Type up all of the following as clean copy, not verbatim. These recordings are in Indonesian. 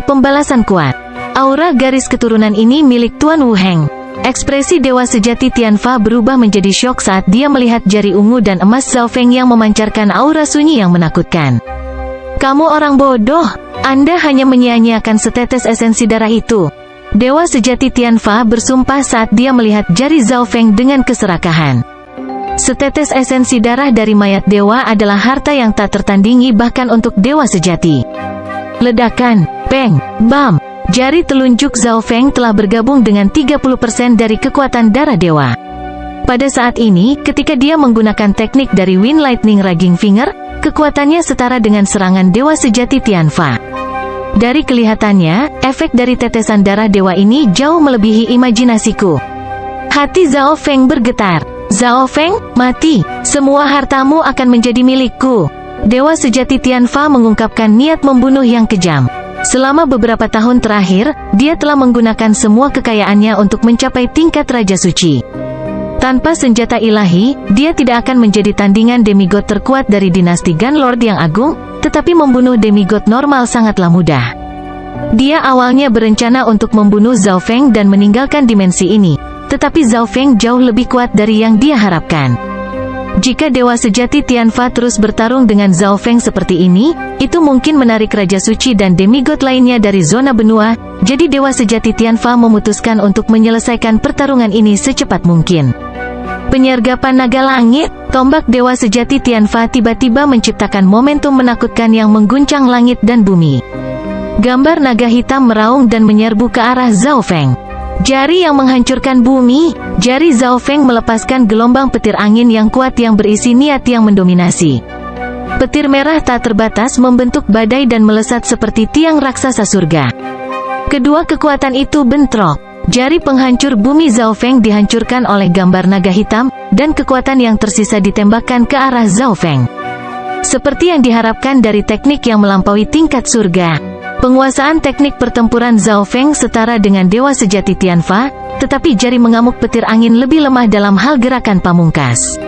Pembalasan kuat. Aura garis keturunan ini milik Tuan Wu Heng. Ekspresi dewa sejati Tianfa berubah menjadi syok saat dia melihat jari ungu dan emas Zhao Feng yang memancarkan aura sunyi yang menakutkan. Kamu orang bodoh, Anda hanya menyia-nyiakan setetes esensi darah itu. Dewa sejati Tianfa bersumpah saat dia melihat jari Zhao Feng dengan keserakahan. Setetes esensi darah dari mayat dewa adalah harta yang tak tertandingi bahkan untuk dewa sejati. Ledakan, peng, bam. Jari telunjuk Zhao Feng telah bergabung dengan 30% dari kekuatan darah dewa. Pada saat ini, ketika dia menggunakan teknik dari Wind Lightning Raging Finger, kekuatannya setara dengan serangan dewa sejati Tianfa. Dari kelihatannya, efek dari tetesan darah dewa ini jauh melebihi imajinasiku. Hati Zhao Feng bergetar. Zhao Feng, mati. Semua hartamu akan menjadi milikku. Dewa sejati Tianfa mengungkapkan niat membunuh yang kejam. Selama beberapa tahun terakhir, dia telah menggunakan semua kekayaannya untuk mencapai tingkat Raja Suci. Tanpa senjata ilahi, dia tidak akan menjadi tandingan demigod terkuat dari dinasti Gunlord yang agung, tetapi membunuh demigod normal sangatlah mudah. Dia awalnya berencana untuk membunuh Zhao Feng dan meninggalkan dimensi ini, tetapi Zhao Feng jauh lebih kuat dari yang dia harapkan. Jika dewa sejati Tianfa terus bertarung dengan Zhao Feng seperti ini, itu mungkin menarik Raja Suci dan demigod lainnya dari zona benua, jadi dewa sejati Tianfa memutuskan untuk menyelesaikan pertarungan ini secepat mungkin. Penyergapan naga langit, tombak dewa sejati Tianfa tiba-tiba menciptakan momentum menakutkan yang mengguncang langit dan bumi. Gambar naga hitam meraung dan menyerbu ke arah Zhao Feng. Jari yang menghancurkan bumi, jari Zhao Feng melepaskan gelombang petir angin yang kuat yang berisi niat yang mendominasi. Petir merah tak terbatas membentuk badai dan melesat seperti tiang raksasa surga. Kedua kekuatan itu bentrok. Jari penghancur bumi Zhao Feng dihancurkan oleh gambar naga hitam, dan kekuatan yang tersisa ditembakkan ke arah Zhao Feng. Seperti yang diharapkan dari teknik yang melampaui tingkat surga. Penguasaan teknik pertempuran Zhao Feng setara dengan dewa sejati Tianfa, tetapi jari mengamuk petir angin lebih lemah dalam hal gerakan pamungkas.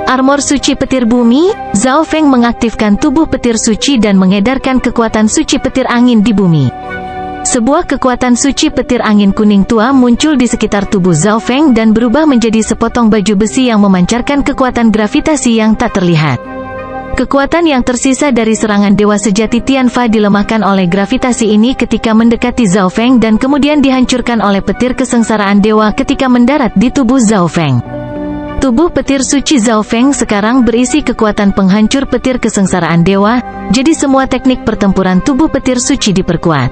Armor suci petir bumi, Zhao Feng mengaktifkan tubuh petir suci dan mengedarkan kekuatan suci petir angin di bumi. Sebuah kekuatan suci petir angin kuning tua muncul di sekitar tubuh Zhao Feng dan berubah menjadi sepotong baju besi yang memancarkan kekuatan gravitasi yang tak terlihat. Kekuatan yang tersisa dari serangan dewa sejati Tianfa dilemahkan oleh gravitasi ini ketika mendekati Zhao Feng dan kemudian dihancurkan oleh petir kesengsaraan dewa ketika mendarat di tubuh Zhao Feng. Tubuh petir suci Zhao Feng sekarang berisi kekuatan penghancur petir kesengsaraan dewa, jadi semua teknik pertempuran tubuh petir suci diperkuat.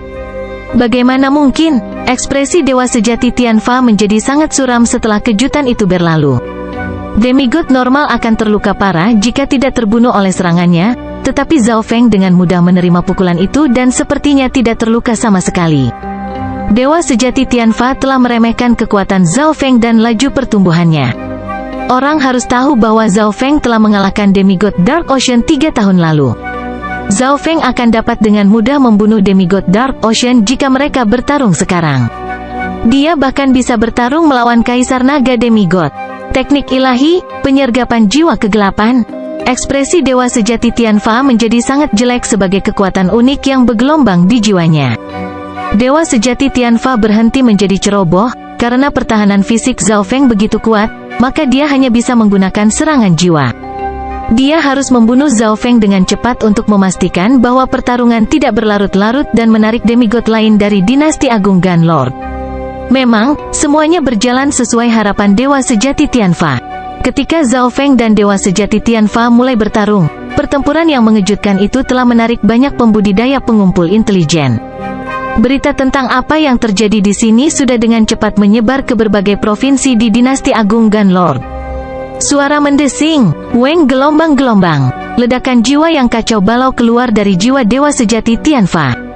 Bagaimana mungkin, ekspresi dewa sejati Tianfa menjadi sangat suram setelah kejutan itu berlalu. Demigod normal akan terluka parah jika tidak terbunuh oleh serangannya, tetapi Zhao Feng dengan mudah menerima pukulan itu dan sepertinya tidak terluka sama sekali. Dewa sejati Tianfa telah meremehkan kekuatan Zhao Feng dan laju pertumbuhannya. Orang harus tahu bahwa Zhao Feng telah mengalahkan demigod Dark Ocean 3 tahun lalu. Zhao Feng akan dapat dengan mudah membunuh demigod Dark Ocean jika mereka bertarung sekarang. Dia bahkan bisa bertarung melawan Kaisar Naga Demigod. Teknik ilahi, penyergapan jiwa kegelapan. Ekspresi dewa sejati Tianfa menjadi sangat jelek sebagai kekuatan unik yang bergelombang di jiwanya. Dewa sejati Tianfa berhenti menjadi ceroboh, karena pertahanan fisik Zhao Feng begitu kuat, maka dia hanya bisa menggunakan serangan jiwa. Dia harus membunuh Zhao Feng dengan cepat untuk memastikan bahwa pertarungan tidak berlarut-larut dan menarik demigod lain dari dinasti Agung Gunlord. Memang, semuanya berjalan sesuai harapan dewa sejati Tianfa. Ketika Zhao Feng dan dewa sejati Tianfa mulai bertarung, pertempuran yang mengejutkan itu telah menarik banyak pembudidaya pengumpul intelijen. Berita tentang apa yang terjadi di sini sudah dengan cepat menyebar ke berbagai provinsi di dinasti Agung Gunlord. Suara mendesing, weng gelombang-gelombang, ledakan jiwa yang kacau balau keluar dari jiwa dewa sejati Tianfa.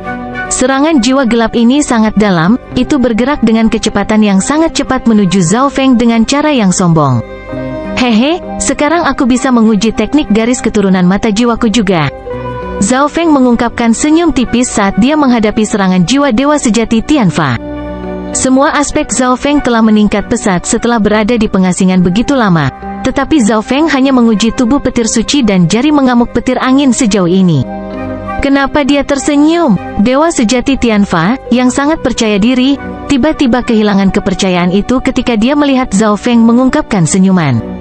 Serangan jiwa gelap ini sangat dalam, itu bergerak dengan kecepatan yang sangat cepat menuju Zhao Feng dengan cara yang sombong. Hehe, Sekarang aku bisa menguji teknik garis keturunan mata jiwaku juga. Zhao Feng mengungkapkan senyum tipis saat dia menghadapi serangan jiwa dewa sejati Tianfa. Semua aspek Zhao Feng telah meningkat pesat setelah berada di pengasingan begitu lama. Tetapi Zhao Feng hanya menguji tubuh petir suci dan jari mengamuk petir angin sejauh ini. Kenapa dia tersenyum? Dewa sejati Tianfa, yang sangat percaya diri, tiba-tiba kehilangan kepercayaan itu ketika dia melihat Zhao Feng mengungkapkan senyuman.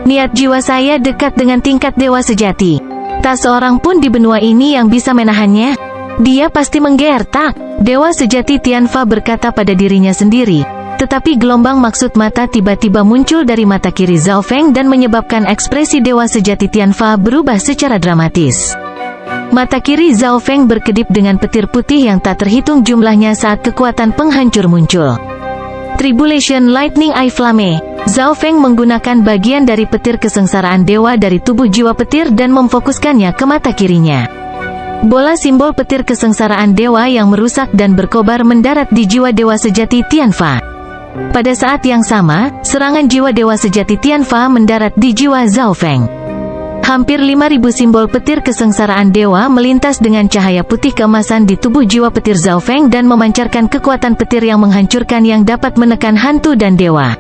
Niat jiwa saya dekat dengan tingkat dewa sejati. Tak seorang pun di benua ini yang bisa menahannya. Dia pasti menggertak. Dewa sejati Tianfa berkata pada dirinya sendiri. Tetapi gelombang maksud mata tiba-tiba muncul dari mata kiri Zhao Feng dan menyebabkan ekspresi dewa sejati Tianfa berubah secara dramatis. Mata kiri Zhao Feng berkedip dengan petir putih yang tak terhitung jumlahnya saat kekuatan penghancur muncul. Tribulation Lightning Eye Flame. Zhao Feng menggunakan bagian dari petir kesengsaraan dewa dari tubuh jiwa petir dan memfokuskannya ke mata kirinya. Bola simbol petir kesengsaraan dewa yang merusak dan berkobar mendarat di jiwa dewa sejati Tianfa. Pada saat yang sama, serangan jiwa dewa sejati Tianfa mendarat di jiwa Zhao Feng. Hampir 5.000 simbol petir kesengsaraan dewa melintas dengan cahaya putih keemasan di tubuh jiwa petir Zhao Feng dan memancarkan kekuatan petir yang menghancurkan yang dapat menekan hantu dan dewa.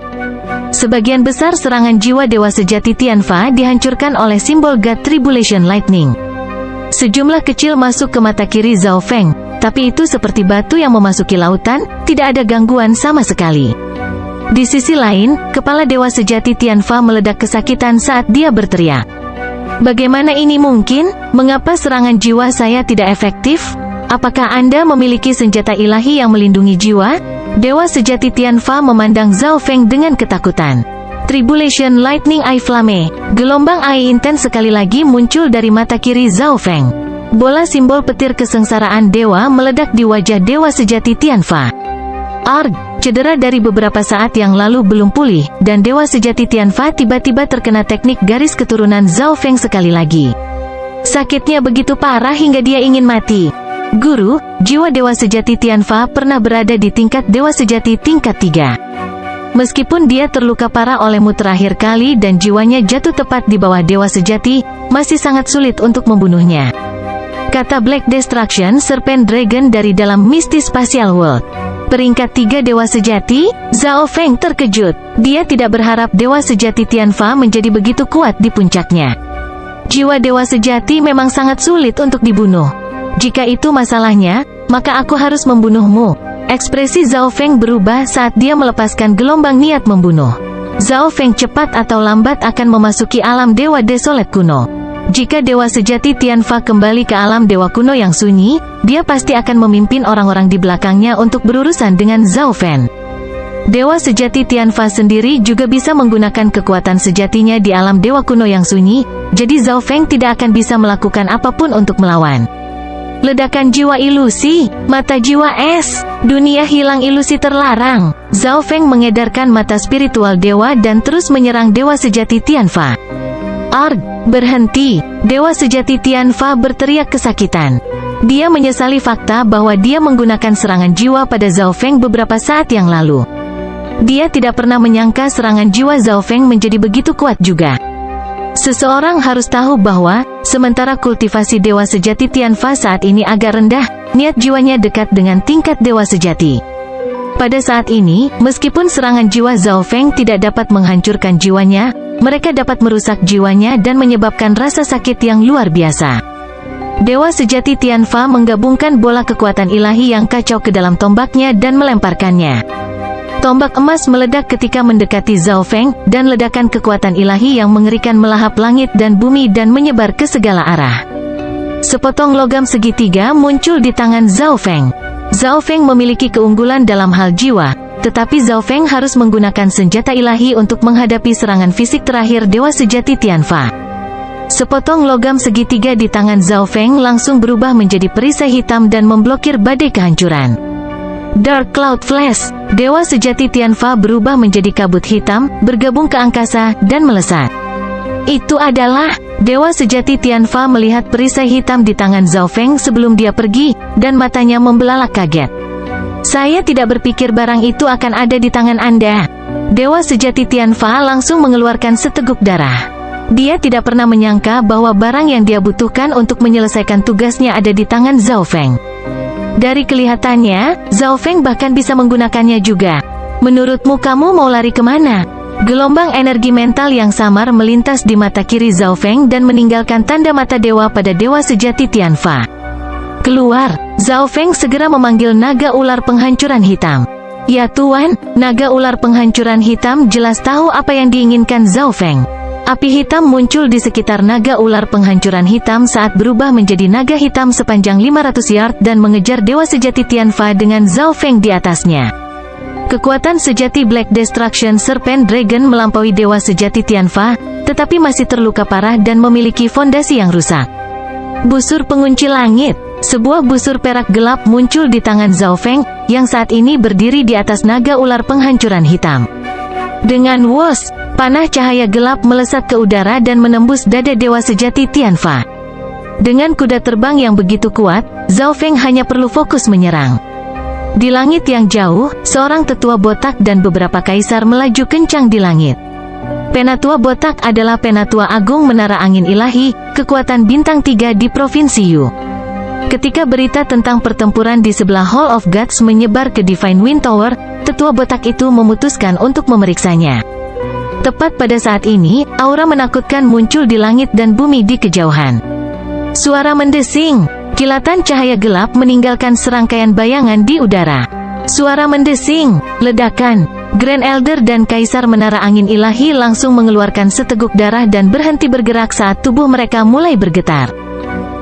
Sebagian besar serangan jiwa dewa sejati Tianfa dihancurkan oleh simbol God Tribulation Lightning. Sejumlah kecil masuk ke mata kiri Zhao Feng, tapi itu seperti batu yang memasuki lautan, tidak ada gangguan sama sekali. Di sisi lain, kepala dewa sejati Tianfa meledak kesakitan saat dia berteriak. Bagaimana ini mungkin? Mengapa serangan jiwa saya tidak efektif? Apakah Anda memiliki senjata ilahi yang melindungi jiwa? Dewa sejati Tianfa memandang Zhao Feng dengan ketakutan. Tribulation Lightning Eye Flame. Gelombang air intens sekali lagi muncul dari mata kiri Zhao Feng. Bola simbol petir kesengsaraan dewa meledak di wajah dewa sejati Tianfa. Arg, cedera dari beberapa saat yang lalu belum pulih, dan dewa sejati Tianfa tiba-tiba terkena teknik garis keturunan Zhao Feng sekali lagi. Sakitnya begitu parah hingga dia ingin mati. Guru, jiwa dewa sejati Tianfa pernah berada di tingkat dewa sejati tingkat 3. Meskipun dia terluka parah olehmu terakhir kali dan jiwanya jatuh tepat di bawah dewa sejati, masih sangat sulit untuk membunuhnya. Kata Black Destruction Serpent Dragon dari dalam Misty Spatial World. Peringkat 3 dewa sejati, Zhao Feng terkejut. Dia tidak berharap dewa sejati Tianfa menjadi begitu kuat di puncaknya. Jiwa dewa sejati memang sangat sulit untuk dibunuh. Jika itu masalahnya, maka aku harus membunuhmu. Ekspresi Zhao Feng berubah saat dia melepaskan gelombang niat membunuh. Zhao Feng cepat atau lambat akan memasuki alam dewa desolet kuno. Jika dewa sejati Tianfa kembali ke alam dewa kuno yang sunyi, dia pasti akan memimpin orang-orang di belakangnya untuk berurusan dengan Zhao Feng. Dewa sejati Tianfa sendiri juga bisa menggunakan kekuatan sejatinya di alam dewa kuno yang sunyi, jadi Zhao Feng tidak akan bisa melakukan apapun untuk melawan. Ledakan jiwa ilusi, mata jiwa es, dunia hilang ilusi terlarang. Zhao Feng mengedarkan mata spiritual dewa dan terus menyerang dewa sejati Tianfa. Arg, berhenti! Dewa sejati Tianfa berteriak kesakitan. Dia menyesali fakta bahwa dia menggunakan serangan jiwa pada Zhao Feng beberapa saat yang lalu. Dia tidak pernah menyangka serangan jiwa Zhao Feng menjadi begitu kuat juga. Seseorang harus tahu bahwa, sementara kultivasi dewa sejati Tianfa saat ini agak rendah, niat jiwanya dekat dengan tingkat dewa sejati. Pada saat ini, meskipun serangan jiwa Zhao Feng tidak dapat menghancurkan jiwanya, mereka dapat merusak jiwanya dan menyebabkan rasa sakit yang luar biasa. Dewa sejati Tianfa menggabungkan bola kekuatan ilahi yang kacau ke dalam tombaknya dan melemparkannya. Tombak emas meledak ketika mendekati Zhao Feng, dan ledakan kekuatan ilahi yang mengerikan melahap langit dan bumi dan menyebar ke segala arah. Sepotong logam segitiga muncul di tangan Zhao Feng. Zhao Feng memiliki keunggulan dalam hal jiwa, tetapi Zhao Feng harus menggunakan senjata ilahi untuk menghadapi serangan fisik terakhir dewa sejati Tianfa. Sepotong logam segitiga di tangan Zhao Feng langsung berubah menjadi perisai hitam dan memblokir badai kehancuran. Dark Cloud Flash, dewa sejati Tianfa berubah menjadi kabut hitam, bergabung ke angkasa, dan melesat. Itu adalah, dewa sejati Tianfa melihat perisai hitam di tangan Zhao Feng sebelum dia pergi, dan matanya membelalak kaget. Saya tidak berpikir barang itu akan ada di tangan Anda. Dewa sejati Tianfa langsung mengeluarkan seteguk darah. Dia tidak pernah menyangka bahwa barang yang dia butuhkan untuk menyelesaikan tugasnya ada di tangan Zhao Feng. Dari kelihatannya, Zhao Feng bahkan bisa menggunakannya juga. Menurutmu kamu mau lari kemana? Gelombang energi mental yang samar melintas di mata kiri Zhao Feng dan meninggalkan tanda mata dewa pada dewa sejati Tianfa. Keluar, Zhao Feng segera memanggil naga ular penghancuran hitam. Ya Tuan, naga ular penghancuran hitam jelas tahu apa yang diinginkan Zhao Feng. Api hitam muncul di sekitar naga ular penghancuran hitam saat berubah menjadi naga hitam sepanjang 500 yard dan mengejar dewa sejati Tianfa dengan Zhao Feng di atasnya. Kekuatan sejati Black Destruction Serpent Dragon melampaui dewa sejati Tianfa, tetapi masih terluka parah dan memiliki fondasi yang rusak. Busur pengunci langit. Sebuah busur perak gelap muncul di tangan Zhao Feng, yang saat ini berdiri di atas naga ular penghancuran hitam. Dengan wos, panah cahaya gelap melesat ke udara dan menembus dada dewa sejati Tianfa. Dengan kuda terbang yang begitu kuat, Zhao Feng hanya perlu fokus menyerang. Di langit yang jauh, seorang tetua botak dan beberapa kaisar melaju kencang di langit. Penatua botak adalah Penatua Agung Menara Angin Ilahi, kekuatan bintang 3 di Provinsi Yu. Ketika berita tentang pertempuran di sebelah Hall of Gods menyebar ke Divine Wind Tower, tetua botak itu memutuskan untuk memeriksanya. Tepat pada saat ini, aura menakutkan muncul di langit dan bumi di kejauhan. Suara mendesing, kilatan cahaya gelap meninggalkan serangkaian bayangan di udara. Suara mendesing, ledakan, Grand Elder dan Kaisar Menara Angin Ilahi langsung mengeluarkan seteguk darah dan berhenti bergerak saat tubuh mereka mulai bergetar.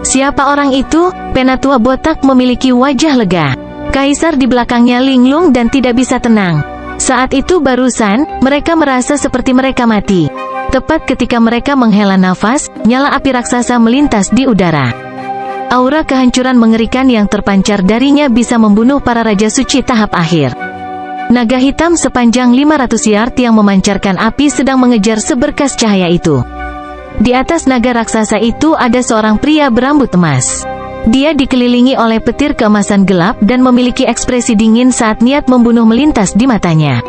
Siapa orang itu? Penatua botak memiliki wajah lega. Kaisar di belakangnya linglung dan tidak bisa tenang. Saat itu barusan, mereka merasa seperti mereka mati. Tepat ketika mereka menghela nafas, nyala api raksasa melintas di udara. Aura kehancuran mengerikan yang terpancar darinya bisa membunuh para Raja Suci tahap akhir. Naga hitam sepanjang 500 yard yang memancarkan api sedang mengejar seberkas cahaya itu. Di atas naga raksasa itu ada seorang pria berambut emas. Dia dikelilingi oleh petir keemasan gelap dan memiliki ekspresi dingin saat niat membunuh melintas di matanya.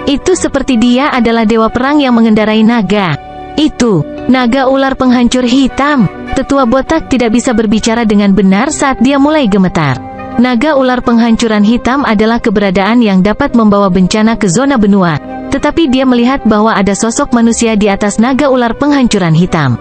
Itu seperti dia adalah dewa perang yang mengendarai naga. Itu, naga ular penghancur hitam. Tetua botak tidak bisa berbicara dengan benar saat dia mulai gemetar. Naga ular penghancuran hitam adalah keberadaan yang dapat membawa bencana ke zona benua. Tetapi dia melihat bahwa ada sosok manusia di atas naga ular penghancuran hitam.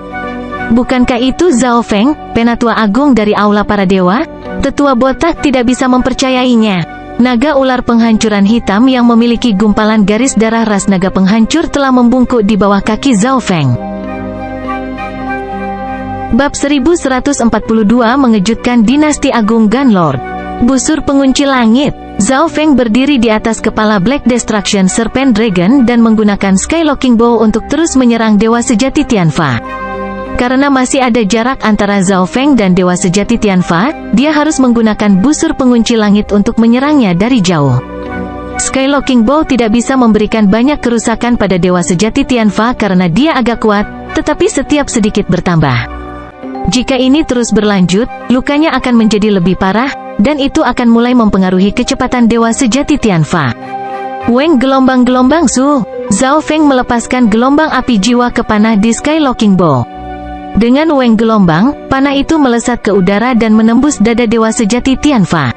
Bukankah itu Zhao Feng, Penatua Agung dari Aula Para Dewa? Tetua botak tidak bisa mempercayainya. Naga ular penghancuran hitam yang memiliki gumpalan garis darah ras naga penghancur telah membungkuk di bawah kaki Zhao Feng. Bab 1142 mengejutkan Dinasti Agung Gunlord. Busur pengunci langit. Zhao Feng berdiri di atas kepala Black Destruction Serpent Dragon dan menggunakan Skylocking Bow untuk terus menyerang Dewa Sejati Tianfa. Karena masih ada jarak antara Zhao Feng dan Dewa Sejati Tianfa, dia harus menggunakan busur pengunci langit untuk menyerangnya dari jauh. Skylocking Bow tidak bisa memberikan banyak kerusakan pada Dewa Sejati Tianfa karena dia agak kuat, tetapi setiap sedikit bertambah. Jika ini terus berlanjut, lukanya akan menjadi lebih parah, dan itu akan mulai mempengaruhi kecepatan Dewa Sejati Tianfa. Weng gelombang-gelombang su. Zhao Feng melepaskan gelombang api jiwa ke panah di Skylocking Bow. Dengan weng gelombang, panah itu melesat ke udara dan menembus dada Dewa Sejati Tianfa.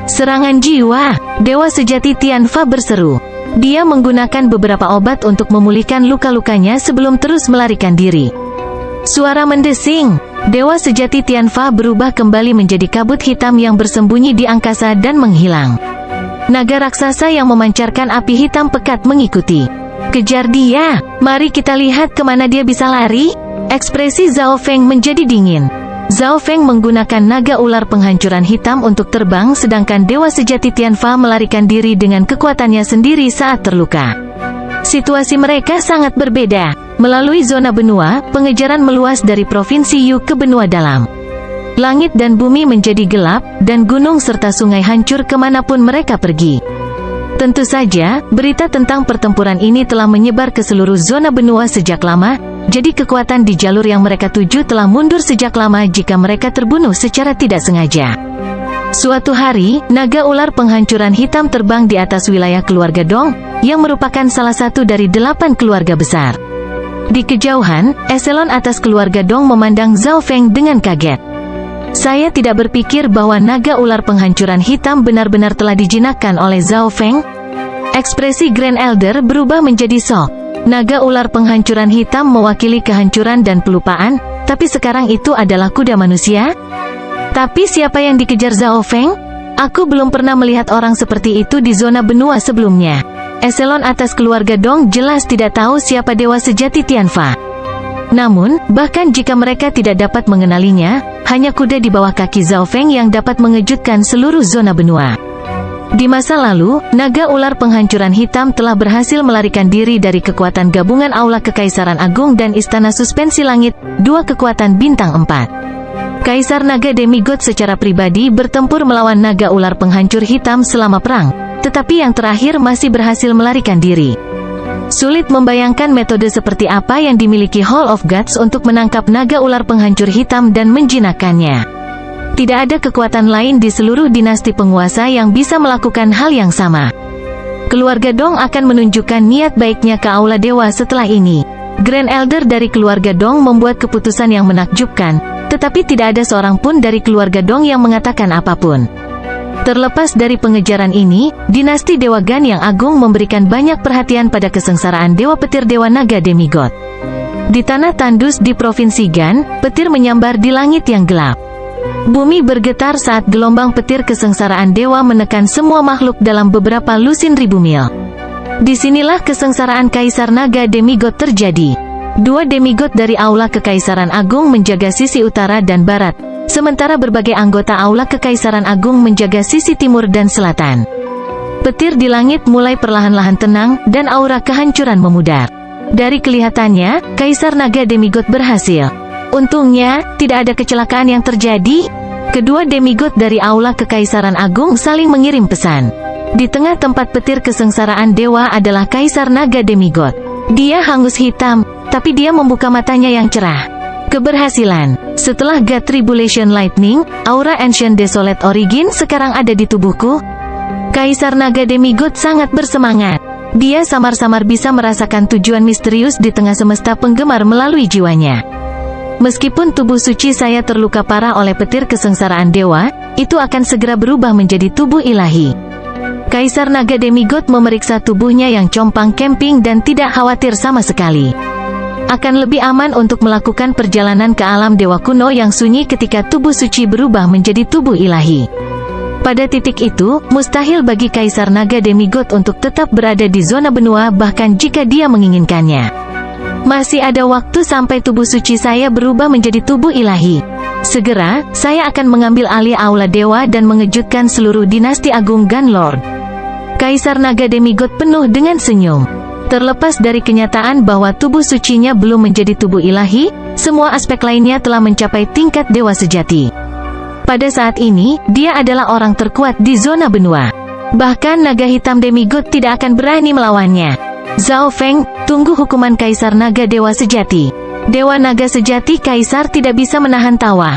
Serangan jiwa. Dewa Sejati Tianfa berseru. Dia menggunakan beberapa obat untuk memulihkan luka-lukanya sebelum terus melarikan diri. Suara mendesing. Dewa Sejati Tianfa berubah kembali menjadi kabut hitam yang bersembunyi di angkasa dan menghilang. Naga raksasa yang memancarkan api hitam pekat mengikuti. Kejar dia, mari kita lihat kemana dia bisa lari. Ekspresi Zhao Feng menjadi dingin. Zhao Feng menggunakan naga ular penghancuran hitam untuk terbang sedangkan Dewa Sejati Tianfa melarikan diri dengan kekuatannya sendiri saat terluka. Situasi mereka sangat berbeda. Melalui zona benua, pengejaran meluas dari Provinsi Yu ke benua dalam. Langit dan bumi menjadi gelap, dan gunung serta sungai hancur kemanapun mereka pergi. Tentu saja, berita tentang pertempuran ini telah menyebar ke seluruh zona benua sejak lama, jadi kekuatan di jalur yang mereka tuju telah mundur sejak lama jika mereka terbunuh secara tidak sengaja. Suatu hari, naga ular penghancuran hitam terbang di atas wilayah keluarga Dong, yang merupakan salah satu dari 8 keluarga besar. Di kejauhan, eselon atas keluarga Dong memandang Zhao Feng dengan kaget. Saya tidak berpikir bahwa naga ular penghancuran hitam benar-benar telah dijinakkan oleh Zhao Feng. Ekspresi Grand Elder berubah menjadi shock. Naga ular penghancuran hitam mewakili kehancuran dan pelupaan, tapi sekarang itu adalah kuda manusia? Tapi siapa yang dikejar Zhao Feng? Aku belum pernah melihat orang seperti itu di zona benua sebelumnya. Eselon atas keluarga Dong jelas tidak tahu siapa dewa sejati Tianfa. Namun, bahkan jika mereka tidak dapat mengenalinya, hanya kuda di bawah kaki Zhao Feng yang dapat mengejutkan seluruh zona benua. Di masa lalu, naga ular penghancuran hitam telah berhasil melarikan diri dari kekuatan gabungan Aula Kekaisaran Agung dan Istana Suspensi Langit, dua kekuatan bintang 4. Kaisar Naga Demigod secara pribadi bertempur melawan naga ular penghancur hitam selama perang, tetapi yang terakhir masih berhasil melarikan diri. Sulit membayangkan metode seperti apa yang dimiliki Hall of Gods untuk menangkap naga ular penghancur hitam dan menjinakkannya. Tidak ada kekuatan lain di seluruh dinasti penguasa yang bisa melakukan hal yang sama. Keluarga Dong akan menunjukkan niat baiknya ke Aula Dewa setelah ini. Grand Elder dari keluarga Dong membuat keputusan yang menakjubkan, tetapi tidak ada seorang pun dari keluarga Dong yang mengatakan apapun. Terlepas dari pengejaran ini, dinasti Dewa Gan yang agung memberikan banyak perhatian pada kesengsaraan Dewa Petir Dewa Naga Demigod. Di tanah tandus di Provinsi Gan, petir menyambar di langit yang gelap. Bumi bergetar saat gelombang petir kesengsaraan dewa menekan semua makhluk dalam beberapa lusin ribu mil. Disinilah kesengsaraan Kaisar Naga Demigod terjadi. Dua demigod dari Aula Kekaisaran Agung menjaga sisi utara dan barat, sementara berbagai anggota Aula Kekaisaran Agung menjaga sisi timur dan selatan. Petir di langit mulai perlahan-lahan tenang, dan aura kehancuran memudar. Dari kelihatannya, Kaisar Naga Demigod berhasil. Untungnya, tidak ada kecelakaan yang terjadi. Kedua demigod dari Aula Kekaisaran Agung saling mengirim pesan. Di tengah tempat petir kesengsaraan dewa adalah Kaisar Naga Demigod. Dia hangus hitam, tapi dia membuka matanya yang cerah. Keberhasilan. Setelah God Tribulation Lightning, aura Ancient Desolate Origin sekarang ada di tubuhku. Kaisar Naga Demigod sangat bersemangat. Dia samar-samar bisa merasakan tujuan misterius di tengah semesta penggemar melalui jiwanya. Meskipun tubuh suci saya terluka parah oleh petir kesengsaraan dewa, itu akan segera berubah menjadi tubuh ilahi. Kaisar Naga Demigod memeriksa tubuhnya yang compang camping dan tidak khawatir sama sekali. Akan lebih aman untuk melakukan perjalanan ke alam dewa kuno yang sunyi ketika tubuh suci berubah menjadi tubuh ilahi. Pada titik itu, mustahil bagi Kaisar Naga Demigod untuk tetap berada di zona benua bahkan jika dia menginginkannya. Masih ada waktu sampai tubuh suci saya berubah menjadi tubuh ilahi. Segera, saya akan mengambil alih Aula Dewa dan mengejutkan seluruh dinasti agung Gunlord. Kaisar Naga Demigod penuh dengan senyum. Terlepas dari kenyataan bahwa tubuh sucinya belum menjadi tubuh ilahi, semua aspek lainnya telah mencapai tingkat dewa sejati. Pada saat ini, dia adalah orang terkuat di zona benua. Bahkan naga hitam Demigod tidak akan berani melawannya. Zhao Feng, tunggu hukuman Kaisar Naga Dewa Sejati. Dewa Naga Sejati Kaisar tidak bisa menahan tawa.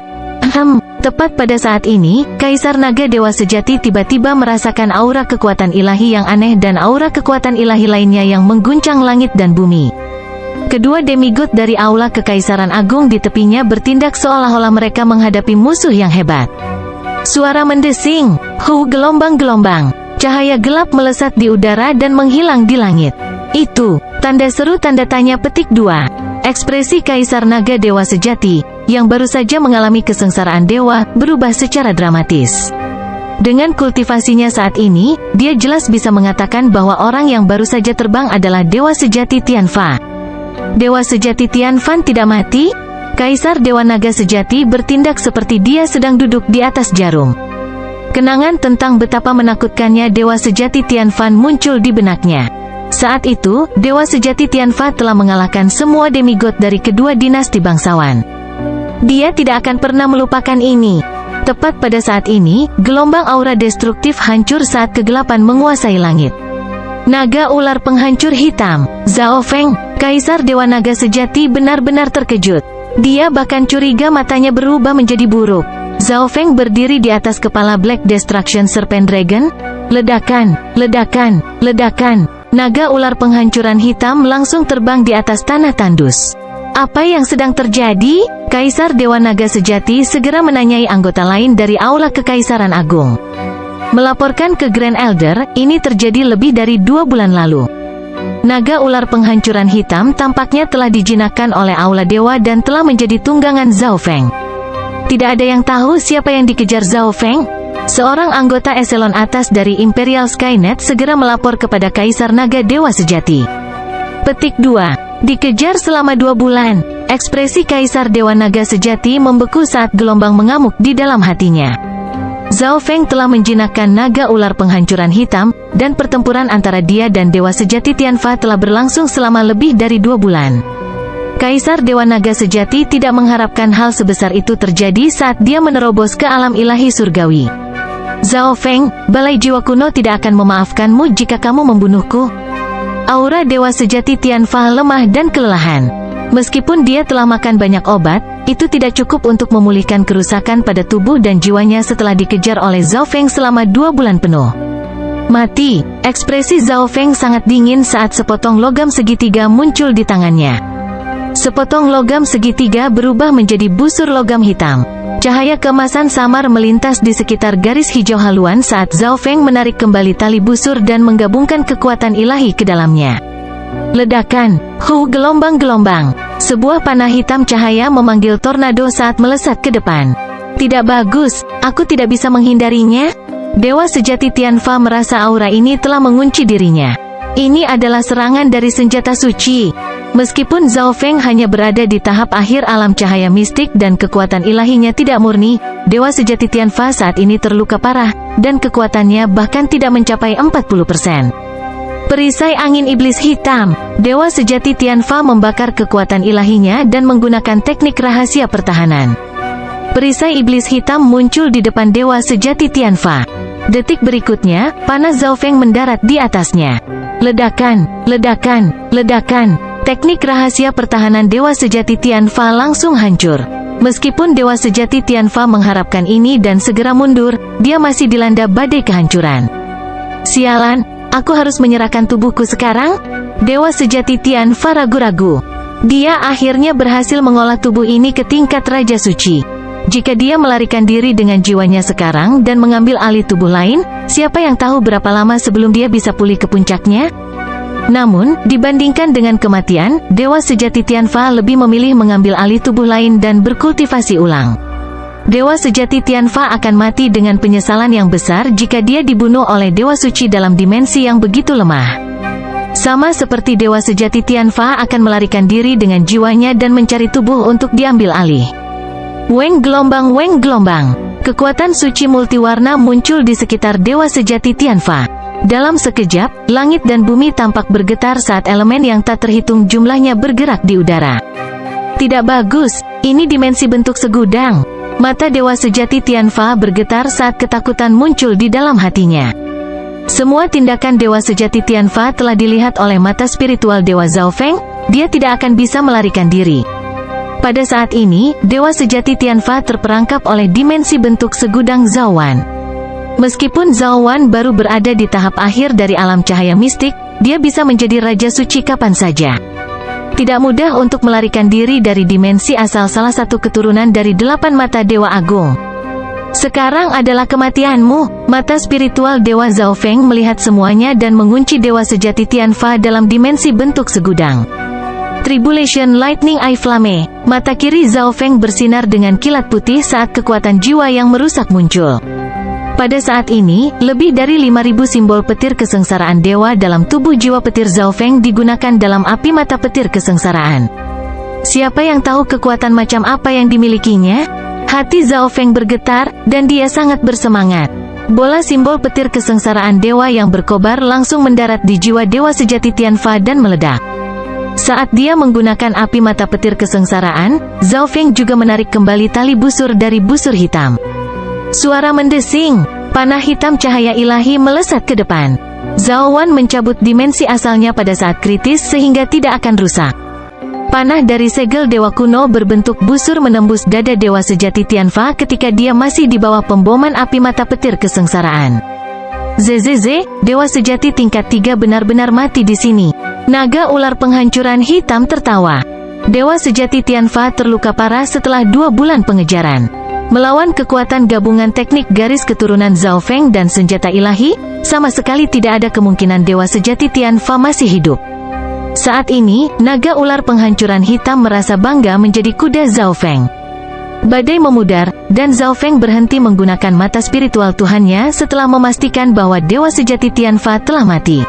Tepat pada saat ini, Kaisar Naga Dewa Sejati tiba-tiba merasakan aura kekuatan ilahi yang aneh dan aura kekuatan ilahi lainnya yang mengguncang langit dan bumi. Kedua demigod dari Aula Kekaisaran Agung di tepinya bertindak seolah-olah mereka menghadapi musuh yang hebat. Suara mendesing, gelombang-gelombang. Cahaya gelap melesat di udara dan menghilang di langit. Itu, tanda seru tanda tanya petik 2. Ekspresi Kaisar Naga Dewa Sejati, yang baru saja mengalami kesengsaraan dewa, berubah secara dramatis. Dengan kultivasinya saat ini, dia jelas bisa mengatakan bahwa orang yang baru saja terbang adalah Dewa Sejati Tianfa. Dewa Sejati Tianfan tidak mati? Kaisar Dewa Naga Sejati bertindak seperti dia sedang duduk di atas jarum. Kenangan tentang betapa menakutkannya Dewa Sejati Tianfan muncul di benaknya. Saat itu, Dewa Sejati Tianfa telah mengalahkan semua demigod dari kedua dinasti bangsawan. Dia tidak akan pernah melupakan ini. Tepat pada saat ini, gelombang aura destruktif hancur saat kegelapan menguasai langit. Naga ular penghancur hitam, Zhao Feng, Kaisar Dewa Naga Sejati benar-benar terkejut. Dia bahkan curiga matanya berubah menjadi buruk. Zhao Feng berdiri di atas kepala Black Destruction Serpent Dragon. Ledakan, ledakan, ledakan. Naga ular penghancuran hitam langsung terbang di atas tanah tandus. Apa yang sedang terjadi? Kaisar Dewa Naga Sejati segera menanyai anggota lain dari Aula Kekaisaran Agung. Melaporkan ke Grand Elder, ini terjadi lebih dari 2 bulan lalu. Naga ular penghancuran hitam tampaknya telah dijinakkan oleh Aula Dewa dan telah menjadi tunggangan Zhao Feng. Tidak ada yang tahu siapa yang dikejar Zhao Feng? Seorang anggota eselon atas dari Imperial Skynet segera melapor kepada Kaisar Naga Dewa Sejati. Petik 2. Dikejar selama 2 bulan. Ekspresi Kaisar Dewa Naga Sejati membeku saat gelombang mengamuk di dalam hatinya. Zhao Feng telah menjinakkan naga ular penghancuran hitam, dan pertempuran antara dia dan Dewa Sejati Tianfa telah berlangsung selama lebih dari 2 bulan. Kaisar Dewa Naga Sejati tidak mengharapkan hal sebesar itu terjadi saat dia menerobos ke alam ilahi surgawi. Zhao Feng, Balai Jiwa Kuno tidak akan memaafkanmu jika kamu membunuhku. Aura Dewa Sejati Tianfa lemah dan kelelahan. Meskipun dia telah makan banyak obat, itu tidak cukup untuk memulihkan kerusakan pada tubuh dan jiwanya setelah dikejar oleh Zhao Feng selama 2 bulan penuh. Mati. Ekspresi Zhao Feng sangat dingin saat sepotong logam segitiga muncul di tangannya. Sepotong logam segitiga berubah menjadi busur logam hitam. Cahaya keemasan samar melintas di sekitar garis hijau haluan saat Zhao Feng menarik kembali tali busur dan menggabungkan kekuatan ilahi ke dalamnya. Ledakan. Gelombang-gelombang. Sebuah panah hitam cahaya memanggil tornado saat melesat ke depan. Tidak bagus, aku tidak bisa menghindarinya. Dewa Sejati Tianfa merasa aura ini telah mengunci dirinya. Ini adalah serangan dari senjata suci. Meskipun Zhao Feng hanya berada di tahap akhir alam cahaya mistik dan kekuatan ilahinya tidak murni, Dewa Sejati Tianfa saat ini terluka parah, dan kekuatannya bahkan tidak mencapai 40%. Perisai angin iblis hitam. Dewa Sejati Tianfa membakar kekuatan ilahinya dan menggunakan teknik rahasia pertahanan. Perisai iblis hitam muncul di depan Dewa Sejati Tianfa. Detik berikutnya, panah Zhao Feng mendarat di atasnya. Ledakan, ledakan, ledakan. Teknik rahasia pertahanan Dewa Sejati Tianfa langsung hancur. Meskipun Dewa Sejati Tianfa mengharapkan ini dan segera mundur, dia masih dilanda badai kehancuran. Sialan, aku harus menyerahkan tubuhku sekarang? Dewa Sejati Tianfa ragu-ragu. Dia akhirnya berhasil mengolah tubuh ini ke tingkat Raja Suci. Jika dia melarikan diri dengan jiwanya sekarang dan mengambil alih tubuh lain, siapa yang tahu berapa lama sebelum dia bisa pulih ke puncaknya? Namun, dibandingkan dengan kematian, Dewa Sejati Tianfa lebih memilih mengambil alih tubuh lain dan berkultivasi ulang. Dewa Sejati Tianfa akan mati dengan penyesalan yang besar jika dia dibunuh oleh Dewa Suci dalam dimensi yang begitu lemah. Sama seperti Dewa Sejati Tianfa akan melarikan diri dengan jiwanya dan mencari tubuh untuk diambil alih. Weng gelombang, weng gelombang. Kekuatan suci multiwarna muncul di sekitar Dewa Sejati Tianfa. Dalam sekejap, langit dan bumi tampak bergetar saat elemen yang tak terhitung jumlahnya bergerak di udara. Tidak bagus, ini dimensi bentuk segudang. Mata Dewa Sejati Tianfa bergetar saat ketakutan muncul di dalam hatinya. Semua tindakan Dewa Sejati Tianfa telah dilihat oleh mata spiritual Dewa Zhao Feng, dia tidak akan bisa melarikan diri. Pada saat ini, Dewa Sejati Tianfa terperangkap oleh dimensi bentuk segudang Zhao Wan. Meskipun Zhao Wan baru berada di tahap akhir dari alam cahaya mistik, dia bisa menjadi Raja Suci kapan saja. Tidak mudah untuk melarikan diri dari dimensi asal salah satu keturunan dari 8 mata Dewa Agung. Sekarang adalah kematianmu. Mata spiritual Dewa Zhao Feng melihat semuanya dan mengunci Dewa Sejati Tianfa dalam dimensi bentuk segudang. Tribulation Lightning Eye Flame. Mata kiri Zhao Feng bersinar dengan kilat putih saat kekuatan jiwa yang merusak muncul. Pada saat ini, lebih dari 5.000 simbol petir kesengsaraan dewa dalam tubuh jiwa petir Zhao Feng digunakan dalam api mata petir kesengsaraan. Siapa yang tahu kekuatan macam apa yang dimilikinya? Hati Zhao Feng bergetar, dan dia sangat bersemangat. Bola simbol petir kesengsaraan dewa yang berkobar langsung mendarat di jiwa Dewa Sejati Tianfa dan meledak. Saat dia menggunakan api mata petir kesengsaraan, Zhao Feng juga menarik kembali tali busur dari busur hitam. Suara mendesing, panah hitam cahaya ilahi melesat ke depan. Zhao Wan mencabut dimensi asalnya pada saat kritis sehingga tidak akan rusak. Panah dari segel dewa kuno berbentuk busur menembus dada Dewa Sejati Tianfa ketika dia masih di bawah pemboman api mata petir kesengsaraan. ZZZ, dewa sejati tingkat 3 benar-benar mati di sini. Naga ular penghancuran hitam tertawa. Dewa sejati Tianfa terluka parah setelah 2 bulan pengejaran. Melawan kekuatan gabungan teknik garis keturunan Zhao Feng dan senjata ilahi, sama sekali tidak ada kemungkinan dewa sejati Tianfa masih hidup. Saat ini, naga ular penghancuran hitam merasa bangga menjadi kuda Zhao Feng. Badai memudar, dan Zhao Feng berhenti menggunakan mata spiritual Tuhannya setelah memastikan bahwa dewa sejati Tianfa telah mati.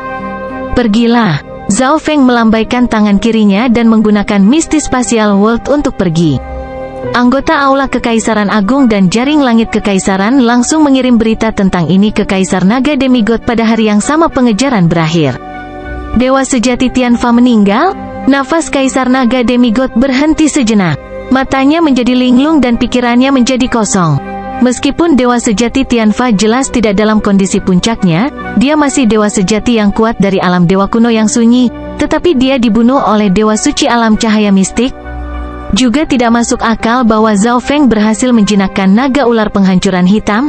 Pergilah. Zhao Feng melambaikan tangan kirinya dan menggunakan Misty Spatial World untuk pergi. Anggota Aula Kekaisaran Agung dan Jaring Langit Kekaisaran langsung mengirim berita tentang ini ke Kaisar Naga Demigod pada hari yang sama pengejaran berakhir. Dewa sejati Tianfa meninggal? Nafas Kaisar Naga Demigod berhenti sejenak. Matanya menjadi linglung dan pikirannya menjadi kosong. Meskipun dewa sejati Tianfa jelas tidak dalam kondisi puncaknya, dia masih dewa sejati yang kuat dari alam dewa kuno yang sunyi, tetapi dia dibunuh oleh dewa suci alam cahaya mistik. Juga tidak masuk akal bahwa Zhao Feng berhasil menjinakkan naga ular penghancuran hitam.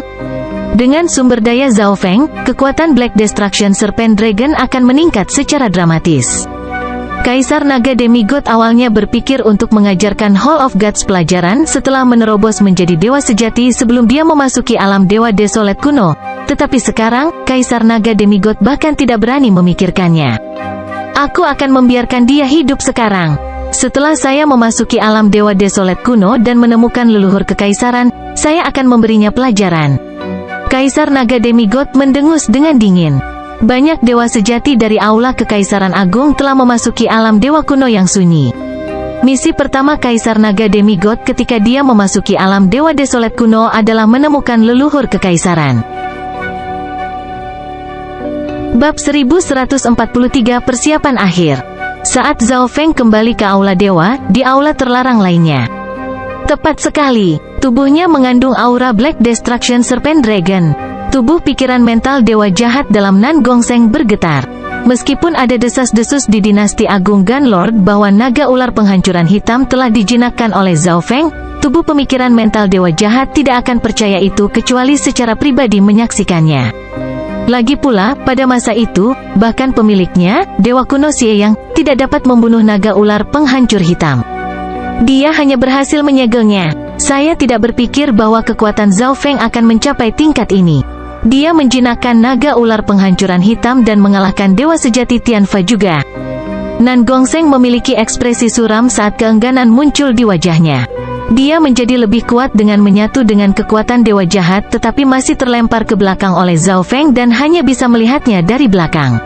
Dengan sumber daya Zhao Feng, kekuatan Black Destruction Serpent Dragon akan meningkat secara dramatis. Kaisar Naga Demigod awalnya berpikir untuk mengajarkan Hall of Gods pelajaran setelah menerobos menjadi dewa sejati sebelum dia memasuki alam dewa desolate kuno. Tetapi sekarang, Kaisar Naga Demigod bahkan tidak berani memikirkannya. Aku akan membiarkan dia hidup sekarang. Setelah saya memasuki alam dewa desolate kuno dan menemukan leluhur kekaisaran, saya akan memberinya pelajaran. Kaisar Naga Demigod mendengus dengan dingin. Banyak dewa sejati dari Aula Kekaisaran Agung telah memasuki alam dewa kuno yang sunyi. Misi pertama Kaisar Naga Demigod ketika dia memasuki alam dewa desolate kuno adalah menemukan leluhur kekaisaran. Bab 1143 Persiapan Akhir. Saat Zhao Feng kembali ke Aula Dewa, di aula terlarang lainnya. Tepat sekali, tubuhnya mengandung aura Black Destruction Serpent Dragon. Tubuh pikiran mental dewa jahat dalam Nan Gongseng bergetar. Meskipun ada desas-desus di dinasti Agung Gunlord bahwa naga ular penghancuran hitam telah dijinakkan oleh Zhao Feng, tubuh pemikiran mental dewa jahat tidak akan percaya itu kecuali secara pribadi menyaksikannya. Lagi pula, pada masa itu, bahkan pemiliknya, Dewa Kuno Xie Yang, tidak dapat membunuh naga ular penghancur hitam. Dia hanya berhasil menyegelnya. Saya tidak berpikir bahwa kekuatan Zhao Feng akan mencapai tingkat ini. Dia menjinakkan naga ular penghancuran hitam dan mengalahkan dewa sejati Tianfa juga. Nan Gongseng memiliki ekspresi suram saat keengganan muncul di wajahnya. Dia menjadi lebih kuat dengan menyatu dengan kekuatan dewa jahat tetapi masih terlempar ke belakang oleh Zhao Feng dan hanya bisa melihatnya dari belakang.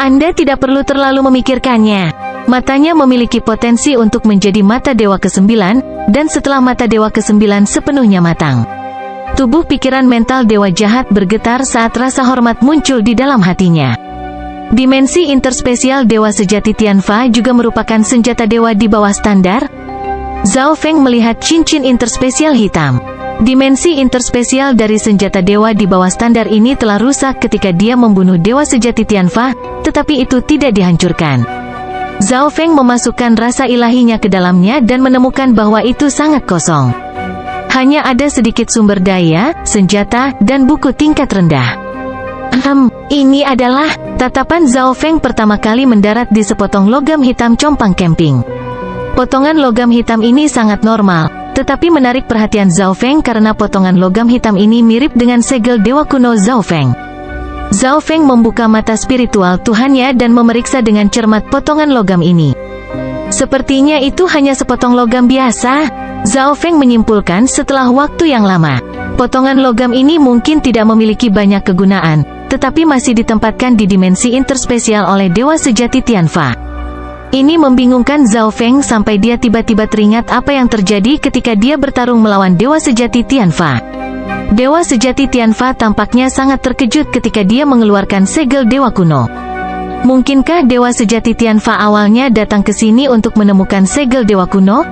Anda tidak perlu terlalu memikirkannya. Matanya memiliki potensi untuk menjadi mata dewa ke-9, dan setelah mata dewa ke-9 sepenuhnya matang. Tubuh pikiran mental dewa jahat bergetar saat rasa hormat muncul di dalam hatinya. Dimensi interspesial dewa sejati Tianfa juga merupakan senjata dewa di bawah standar. Zhao Feng melihat cincin interspesial hitam. Dimensi interspesial dari senjata dewa di bawah standar ini telah rusak ketika dia membunuh dewa sejati Tianfa, tetapi itu tidak dihancurkan. Zhao Feng memasukkan rasa ilahinya ke dalamnya dan menemukan bahwa itu sangat kosong. Hanya ada sedikit sumber daya, senjata, dan buku tingkat rendah. Ini adalah... Tatapan Zhao Feng pertama kali mendarat di sepotong logam hitam compang camping. Potongan logam hitam ini sangat normal, tetapi menarik perhatian Zhao Feng karena potongan logam hitam ini mirip dengan segel dewa kuno Zhao Feng. Zhao Feng membuka mata spiritual Tuhannya dan memeriksa dengan cermat potongan logam ini. Sepertinya itu hanya sepotong logam biasa, Zhao Feng menyimpulkan setelah waktu yang lama. Potongan logam ini mungkin tidak memiliki banyak kegunaan, tetapi masih ditempatkan di dimensi interspesial oleh dewa sejati Tianfa. Ini membingungkan Zhao Feng sampai dia tiba-tiba teringat apa yang terjadi ketika dia bertarung melawan dewa sejati Tianfa. Dewa sejati Tianfa tampaknya sangat terkejut ketika dia mengeluarkan segel dewa kuno. Mungkinkah dewa sejati Tianfa awalnya datang ke sini untuk menemukan segel dewa kuno?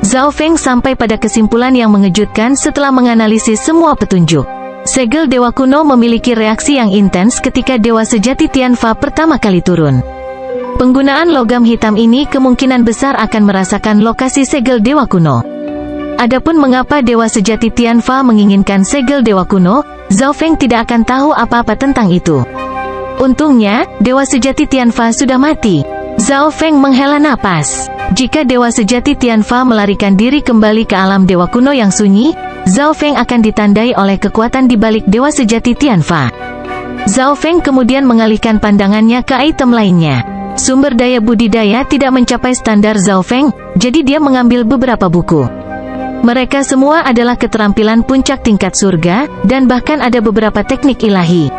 Zhao Feng sampai pada kesimpulan yang mengejutkan setelah menganalisis semua petunjuk. Segel dewa kuno memiliki reaksi yang intens ketika dewa sejati Tianfa pertama kali turun. Penggunaan logam hitam ini kemungkinan besar akan merasakan lokasi segel dewa kuno. Adapun mengapa Dewa Sejati Tianfa menginginkan segel Dewa Kuno, Zhao Feng tidak akan tahu apa-apa tentang itu. Untungnya, Dewa Sejati Tianfa sudah mati. Zhao Feng menghela napas. Jika Dewa Sejati Tianfa melarikan diri kembali ke alam Dewa Kuno yang sunyi, Zhao Feng akan ditandai oleh kekuatan di balik Dewa Sejati Tianfa. Zhao Feng kemudian mengalihkan pandangannya ke item lainnya. Sumber daya budidaya tidak mencapai standar Zhao Feng, jadi dia mengambil beberapa buku. Mereka semua adalah keterampilan puncak tingkat surga, dan bahkan ada beberapa teknik ilahi.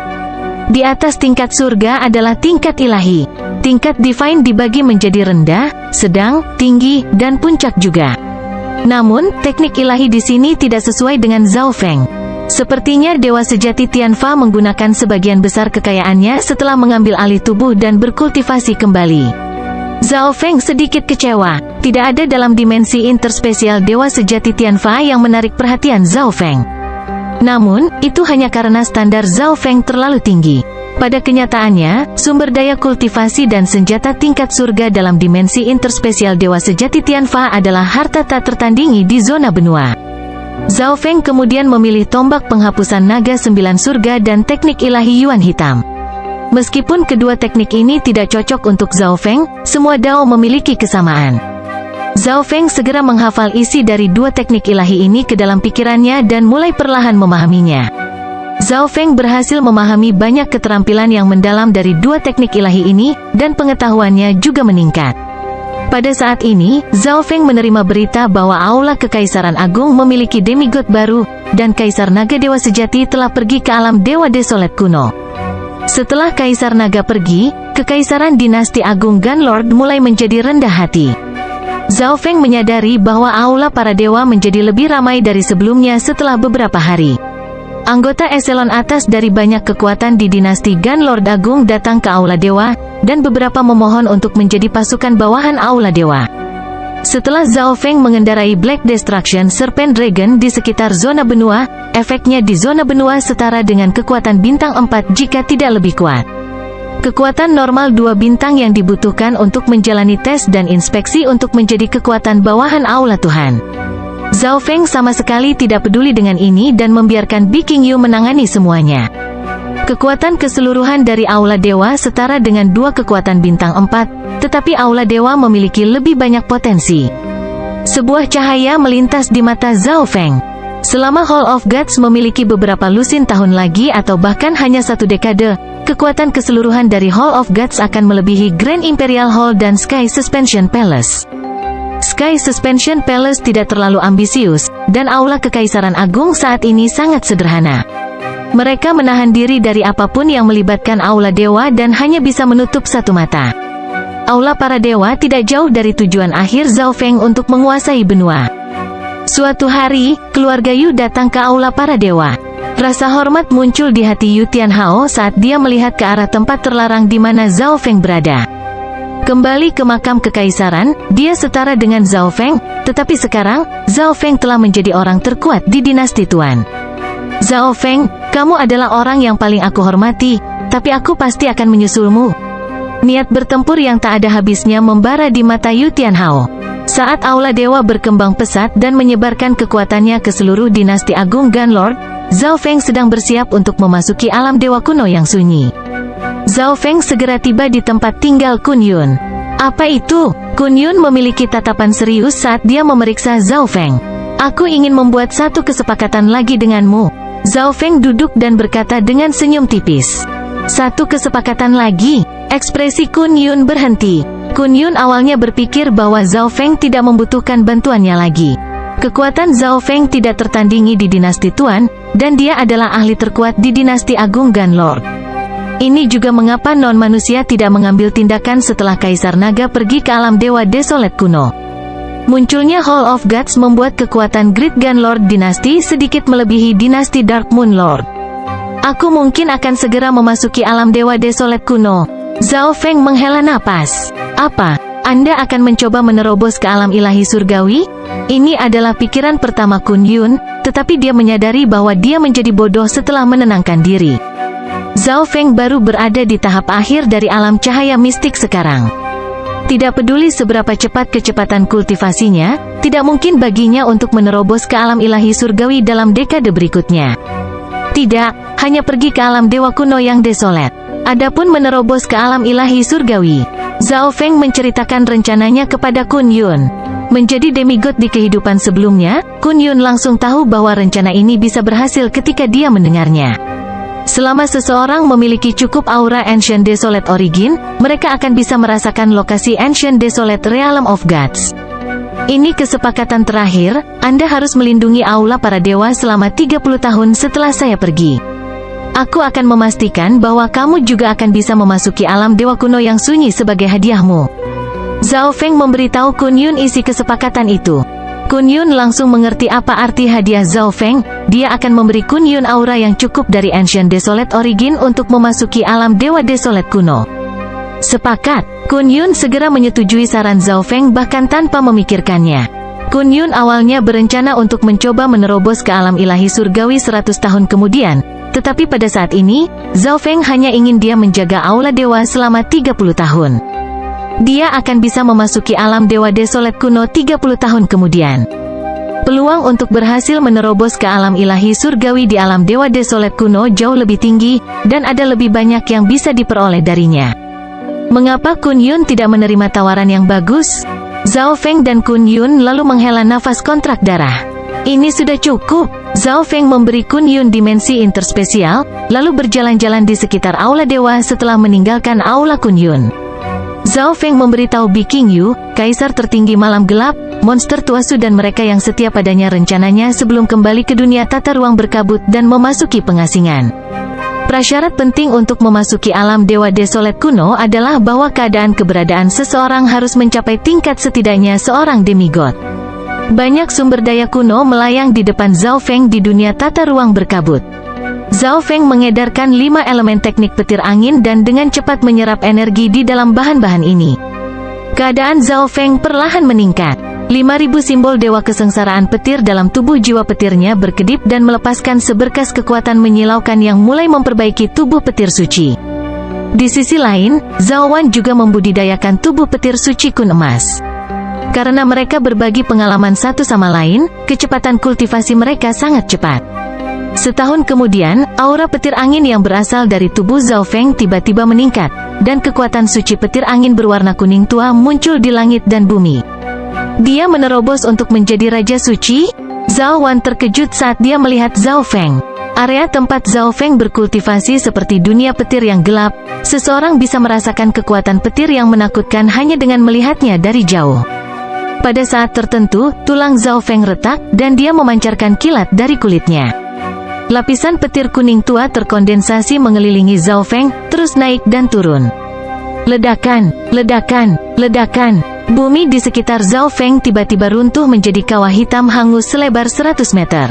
Di atas tingkat surga adalah tingkat ilahi. Tingkat divine dibagi menjadi rendah, sedang, tinggi, dan puncak juga. Namun, teknik ilahi di sini tidak sesuai dengan Zhao Feng. Sepertinya Dewa Sejati Tianfa menggunakan sebagian besar kekayaannya setelah mengambil alih tubuh dan berkultivasi kembali. Zhao Feng sedikit kecewa. Tidak ada dalam dimensi interspesial Dewa Sejati Tianfa yang menarik perhatian Zhao Feng. Namun, itu hanya karena standar Zhao Feng terlalu tinggi. Pada kenyataannya, sumber daya kultivasi dan senjata tingkat surga dalam dimensi interspesial Dewa Sejati Tianfa adalah harta tak tertandingi di zona benua. Zhao Feng kemudian memilih tombak penghapusan naga 9 surga dan teknik ilahi Yuan Hitam. Meskipun kedua teknik ini tidak cocok untuk Zhao Feng, semua Dao memiliki kesamaan. Zhao Feng segera menghafal isi dari dua teknik ilahi ini ke dalam pikirannya dan mulai perlahan memahaminya. Zhao Feng berhasil memahami banyak keterampilan yang mendalam dari dua teknik ilahi ini, dan pengetahuannya juga meningkat. Pada saat ini, Zhao Feng menerima berita bahwa Aula Kekaisaran Agung memiliki demigod baru, dan Kaisar Naga Dewa Sejati telah pergi ke alam Dewa Desolate kuno. Setelah Kaisar Naga pergi, Kekaisaran Dinasti Agung Gunlord mulai menjadi rendah hati. Zhao Feng menyadari bahwa aula para dewa menjadi lebih ramai dari sebelumnya setelah beberapa hari. Anggota eselon atas dari banyak kekuatan di dinasti Gunlord Agung datang ke aula dewa, dan beberapa memohon untuk menjadi pasukan bawahan aula dewa. Setelah Zhao Feng mengendarai Black Destruction Serpent Dragon di sekitar zona benua, efeknya di zona benua setara dengan kekuatan bintang 4 jika tidak lebih kuat. Kekuatan normal 2 bintang yang dibutuhkan untuk menjalani tes dan inspeksi untuk menjadi kekuatan bawahan aula Tuhan. Zhao Feng sama sekali tidak peduli dengan ini dan membiarkan Bi Qingyu menangani semuanya. Kekuatan keseluruhan dari aula dewa setara dengan 2 kekuatan bintang 4, tetapi aula dewa memiliki lebih banyak potensi. Sebuah cahaya melintas di mata Zhao Feng. Selama Hall of Gods memiliki beberapa lusin tahun lagi atau bahkan hanya 1 dekade, kekuatan keseluruhan dari Hall of Gods akan melebihi Grand Imperial Hall dan Sky Suspension Palace. Sky Suspension Palace tidak terlalu ambisius, dan aula Kekaisaran Agung saat ini sangat sederhana. Mereka menahan diri dari apapun yang melibatkan aula dewa dan hanya bisa menutup satu mata. Aula para dewa tidak jauh dari tujuan akhir Zhao Feng untuk menguasai benua. Suatu hari, keluarga Yu datang ke aula para dewa. Rasa hormat muncul di hati Yu Tianhao saat dia melihat ke arah tempat terlarang di mana Zhao Feng berada. Kembali ke makam kekaisaran, dia setara dengan Zhao Feng, tetapi sekarang, Zhao Feng telah menjadi orang terkuat di dinasti Tuan. Zhao Feng, kamu adalah orang yang paling aku hormati, tapi aku pasti akan menyusulmu. Niat bertempur yang tak ada habisnya membara di mata Yu Tianhao. Saat aula dewa berkembang pesat dan menyebarkan kekuatannya ke seluruh dinasti Agung Gunlord, Zhao Feng sedang bersiap untuk memasuki alam dewa kuno yang sunyi. Zhao Feng segera tiba di tempat tinggal Kun Yun. Apa itu? Kun Yun memiliki tatapan serius saat dia memeriksa Zhao Feng. Aku ingin membuat satu kesepakatan lagi denganmu. Zhao Feng duduk dan berkata dengan senyum tipis. Satu kesepakatan lagi? Ekspresi Kun Yun berhenti. Kun Yun awalnya berpikir bahwa Zhao Feng tidak membutuhkan bantuannya lagi. Kekuatan Zhao Feng tidak tertandingi di dinasti Tuan, dan dia adalah ahli terkuat di dinasti Agung Gunlord. Ini juga mengapa non-manusia tidak mengambil tindakan setelah Kaisar Naga pergi ke alam Dewa Desolate kuno. Munculnya Hall of Gods membuat kekuatan Great Gunlord dinasti sedikit melebihi dinasti Dark Moon Lord. Aku mungkin akan segera memasuki alam Dewa Desolate kuno. Zhao Feng menghela napas. Apa? Anda akan mencoba menerobos ke alam ilahi surgawi? Ini adalah pikiran pertama Kun Yun, tetapi dia menyadari bahwa dia menjadi bodoh setelah menenangkan diri. Zhao Feng baru berada di tahap akhir dari alam cahaya mistik sekarang. Tidak peduli seberapa cepat kecepatan kultivasinya, tidak mungkin baginya untuk menerobos ke alam ilahi surgawi dalam dekade berikutnya. Tidak, hanya pergi ke alam dewa kuno yang desolat. Adapun menerobos ke alam ilahi surgawi, Zhao Feng menceritakan rencananya kepada Kun Yun. Menjadi demigod di kehidupan sebelumnya, Kun Yun langsung tahu bahwa rencana ini bisa berhasil ketika dia mendengarnya. Selama seseorang memiliki cukup aura Ancient Desolate Origin, mereka akan bisa merasakan lokasi Ancient Desolate Realm of Gods. Ini kesepakatan terakhir, Anda harus melindungi aula para dewa selama 30 tahun setelah saya pergi. Aku akan memastikan bahwa kamu juga akan bisa memasuki alam dewa kuno yang sunyi sebagai hadiahmu. Zhao Feng memberitahu Kun Yun isi kesepakatan itu. Kun Yun langsung mengerti apa arti hadiah Zhao Feng. Dia akan memberi Kun Yun aura yang cukup dari Ancient Desolate Origin untuk memasuki alam dewa desolate kuno. Sepakat, Kun Yun segera menyetujui saran Zhao Feng bahkan tanpa memikirkannya. Kun Yun awalnya berencana untuk mencoba menerobos ke alam ilahi surgawi 100 tahun kemudian, tetapi pada saat ini, Zhao Feng hanya ingin dia menjaga aula dewa selama 30 tahun. Dia akan bisa memasuki alam dewa desolate kuno 30 tahun kemudian. Peluang untuk berhasil menerobos ke alam ilahi surgawi di alam dewa desolate kuno jauh lebih tinggi, dan ada lebih banyak yang bisa diperoleh darinya. Mengapa Kun Yun tidak menerima tawaran yang bagus? Zhao Feng dan Kun Yun lalu menghela nafas kontrak darah. Ini sudah cukup. Zhao Feng memberi Kun Yun dimensi interspesial, lalu berjalan-jalan di sekitar aula dewa setelah meninggalkan aula Kun Yun. Zhao Feng memberitahu Bi Qingyu, kaisar tertinggi malam gelap, monster Tuasu dan mereka yang setia padanya rencananya sebelum kembali ke dunia tata ruang berkabut dan memasuki pengasingan. Prasyarat penting untuk memasuki alam dewa desolate kuno adalah bahwa keberadaan seseorang harus mencapai tingkat setidaknya seorang demigod. Banyak sumber daya kuno melayang di depan Zhao Feng di dunia tata ruang berkabut. Zhao Feng mengedarkan 5 elemen teknik petir angin dan dengan cepat menyerap energi di dalam bahan-bahan ini. Keadaan Zhao Feng perlahan meningkat. 5.000 simbol dewa kesengsaraan petir dalam tubuh jiwa petirnya berkedip dan melepaskan seberkas kekuatan menyilaukan yang mulai memperbaiki tubuh petir suci. Di sisi lain, Zhao Wan juga membudidayakan tubuh petir suci kun emas. Karena mereka berbagi pengalaman satu sama lain, kecepatan kultivasi mereka sangat cepat. Setahun kemudian, aura petir angin yang berasal dari tubuh Zhao Feng tiba-tiba meningkat, dan kekuatan suci petir angin berwarna kuning tua muncul di langit dan bumi. Dia menerobos untuk menjadi Raja Suci? Zhao Wan terkejut saat dia melihat Zhao Feng. Area tempat Zhao Feng berkultivasi seperti dunia petir yang gelap, seseorang bisa merasakan kekuatan petir yang menakutkan hanya dengan melihatnya dari jauh. Pada saat tertentu, tulang Zhao Feng retak, dan dia memancarkan kilat dari kulitnya. Lapisan petir kuning tua terkondensasi mengelilingi Zhao Feng, terus naik dan turun. Ledakan, ledakan, ledakan. Bumi di sekitar Zhao Feng tiba-tiba runtuh menjadi kawah hitam hangus selebar 100 meter.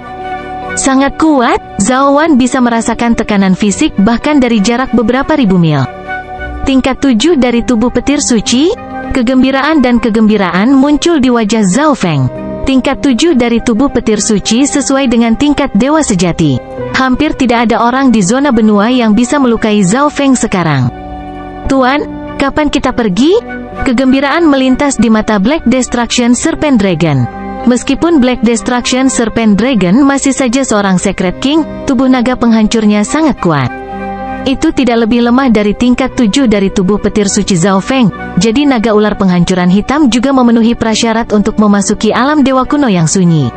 Sangat kuat, Zhao Wan bisa merasakan tekanan fisik bahkan dari jarak beberapa ribu mil. Tingkat 7 dari tubuh petir suci, kegembiraan dan kegembiraan muncul di wajah Zhao Feng. Tingkat 7 dari tubuh petir suci sesuai dengan tingkat dewa sejati. Hampir tidak ada orang di zona benua yang bisa melukai Zhao Feng sekarang. Tuan, kapan kita pergi? Kegembiraan melintas di mata Black Destruction Serpent Dragon. Meskipun Black Destruction Serpent Dragon masih saja seorang Secret King, tubuh naga penghancurnya sangat kuat. Itu tidak lebih lemah dari tingkat 7 dari tubuh petir suci Zhao Feng, jadi naga ular penghancuran hitam juga memenuhi prasyarat untuk memasuki alam dewa kuno yang sunyi.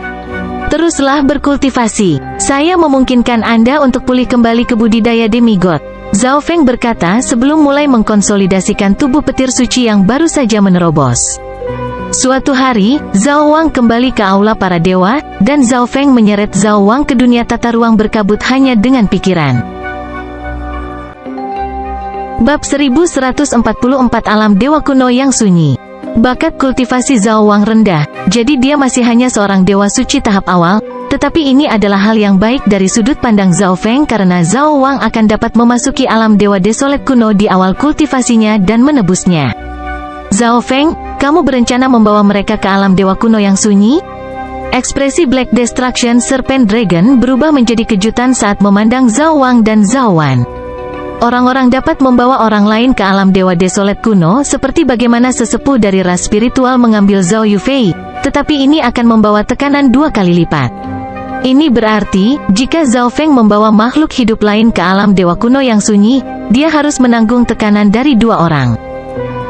Teruslah berkultivasi, saya memungkinkan Anda untuk pulih kembali ke budidaya demigod. Zhao Feng berkata sebelum mulai mengkonsolidasikan tubuh petir suci yang baru saja menerobos. Suatu hari, Zhao Wang kembali ke aula para dewa, dan Zhao Feng menyeret Zhao Wang ke dunia tata ruang berkabut hanya dengan pikiran. Bab 1144 Alam Dewa Kuno yang Sunyi. Bakat kultivasi Zhao Wang rendah, jadi dia masih hanya seorang dewa suci tahap awal, tetapi ini adalah hal yang baik dari sudut pandang Zhao Feng karena Zhao Wang akan dapat memasuki alam dewa desolate kuno di awal kultivasinya dan menebusnya. Zhao Feng, kamu berencana membawa mereka ke alam dewa kuno yang sunyi? Ekspresi Black Destruction Serpent Dragon berubah menjadi kejutan saat memandang Zhao Wang dan Zhao Wan. Orang-orang dapat membawa orang lain ke alam dewa desolet kuno seperti bagaimana sesepuh dari ras spiritual mengambil Zhao Yufei, tetapi ini akan membawa tekanan 2 kali lipat. Ini berarti, jika Zhao Feng membawa makhluk hidup lain ke alam dewa kuno yang sunyi, dia harus menanggung tekanan dari 2 orang.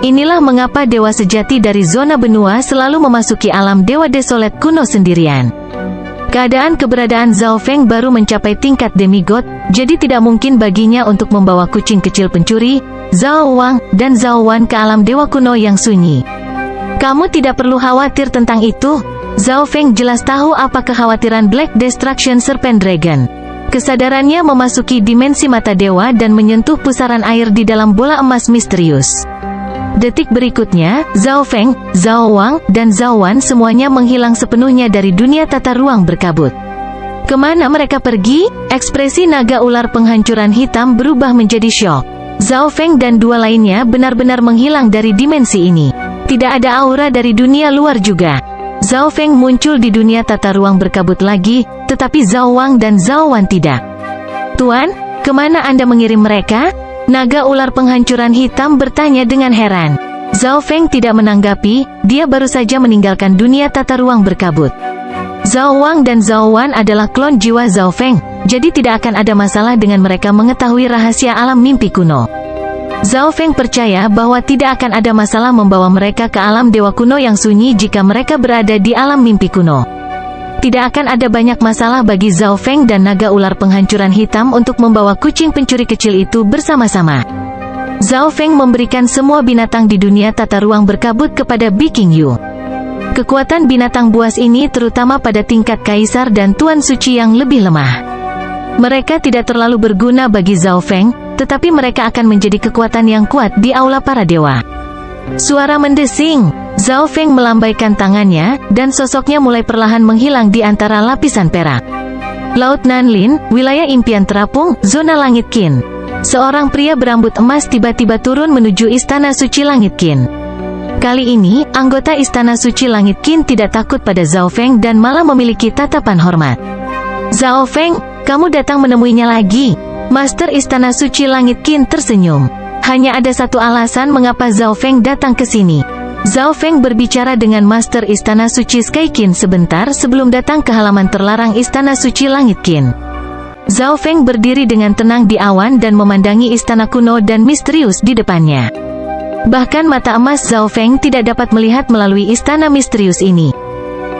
Inilah mengapa dewa sejati dari zona benua selalu memasuki alam dewa desolet kuno sendirian. Keberadaan Zhao Feng baru mencapai tingkat demigod, jadi tidak mungkin baginya untuk membawa kucing kecil pencuri, Zhao Wang, dan Zhao Wan ke alam dewa kuno yang sunyi. Kamu tidak perlu khawatir tentang itu. Zhao Feng jelas tahu apa kekhawatiran Black Destruction Serpent Dragon. Kesadarannya memasuki dimensi mata dewa dan menyentuh pusaran air di dalam bola emas misterius. Detik berikutnya, Zhao Feng, Zhao Wang, dan Zhao Wan semuanya menghilang sepenuhnya dari dunia tata ruang berkabut. Kemana mereka pergi? Ekspresi naga ular penghancuran hitam berubah menjadi syok. Zhao Feng dan 2 lainnya benar-benar menghilang dari dimensi ini. Tidak ada aura dari dunia luar juga. Zhao Feng muncul di dunia tata ruang berkabut lagi, tetapi Zhao Wang dan Zhao Wan tidak. Tuan, kemana Anda mengirim mereka? Naga ular penghancuran hitam bertanya dengan heran. Zhao Feng tidak menanggapi, dia baru saja meninggalkan dunia tata ruang berkabut. Zhao Wang dan Zhao Wan adalah klon jiwa Zhao Feng, jadi tidak akan ada masalah dengan mereka mengetahui rahasia alam mimpi kuno. Zhao Feng percaya bahwa tidak akan ada masalah membawa mereka ke alam dewa kuno yang sunyi jika mereka berada di alam mimpi kuno. Tidak akan ada banyak masalah bagi Zhao Feng dan naga ular penghancuran hitam untuk membawa kucing pencuri kecil itu bersama-sama. Zhao Feng memberikan semua binatang di dunia tata ruang berkabut kepada Bi Qingyu. Kekuatan binatang buas ini terutama pada tingkat kaisar dan tuan suci yang lebih lemah. Mereka tidak terlalu berguna bagi Zhao Feng, tetapi mereka akan menjadi kekuatan yang kuat di aula para dewa. Suara mendesing. Zhao Feng melambaikan tangannya, dan sosoknya mulai perlahan menghilang di antara lapisan perak. Laut Nanlin, wilayah impian terapung, zona langit Qin. Seorang pria berambut emas tiba-tiba turun menuju Istana Suci Langit Qin. Kali ini, anggota Istana Suci Langit Qin tidak takut pada Zhao Feng dan malah memiliki tatapan hormat. Zhao Feng, kamu datang menemuinya lagi. Master Istana Suci Langit Qin tersenyum. Hanya ada satu alasan mengapa Zhao Feng datang ke sini. Zhao Feng berbicara dengan Master Istana Suci Sky Qin sebentar sebelum datang ke halaman terlarang Istana Suci Langit Qin. Zhao Feng berdiri dengan tenang di awan dan memandangi istana kuno dan misterius di depannya. Bahkan mata emas Zhao Feng tidak dapat melihat melalui istana misterius ini.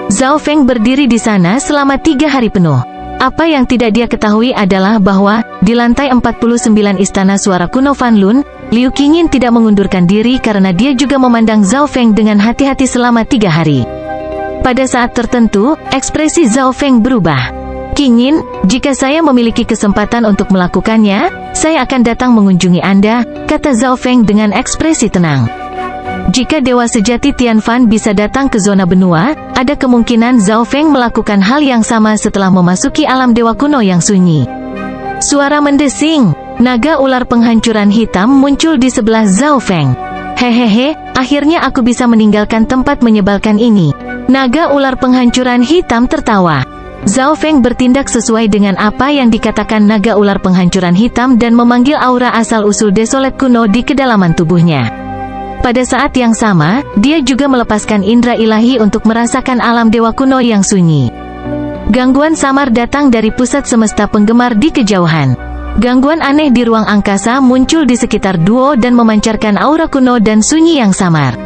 Zhao Feng berdiri di sana selama 3 hari penuh. Apa yang tidak dia ketahui adalah bahwa, di lantai 49 Istana Suara Kuno Fanlun, Liu Qingyin tidak mengundurkan diri karena dia juga memandang Zhao Feng dengan hati-hati selama 3 hari. Pada saat tertentu, ekspresi Zhao Feng berubah. Qingyin, jika saya memiliki kesempatan untuk melakukannya, saya akan datang mengunjungi Anda, kata Zhao Feng dengan ekspresi tenang. Jika Dewa Sejati Tianfan bisa datang ke zona benua, ada kemungkinan Zhao Feng melakukan hal yang sama setelah memasuki alam dewa kuno yang sunyi. Suara mendesing. Naga ular penghancuran hitam muncul di sebelah Zhao Feng. Hehehe, akhirnya aku bisa meninggalkan tempat menyebalkan ini. Naga ular penghancuran hitam tertawa. Zhao Feng bertindak sesuai dengan apa yang dikatakan naga ular penghancuran hitam dan memanggil aura asal-usul desolet kuno di kedalaman tubuhnya. Pada saat yang sama, dia juga melepaskan indera ilahi untuk merasakan alam dewa kuno yang sunyi. Gangguan samar datang dari pusat semesta penggemar di kejauhan. Gangguan aneh di ruang angkasa muncul di sekitar duo dan memancarkan aura kuno dan sunyi yang samar.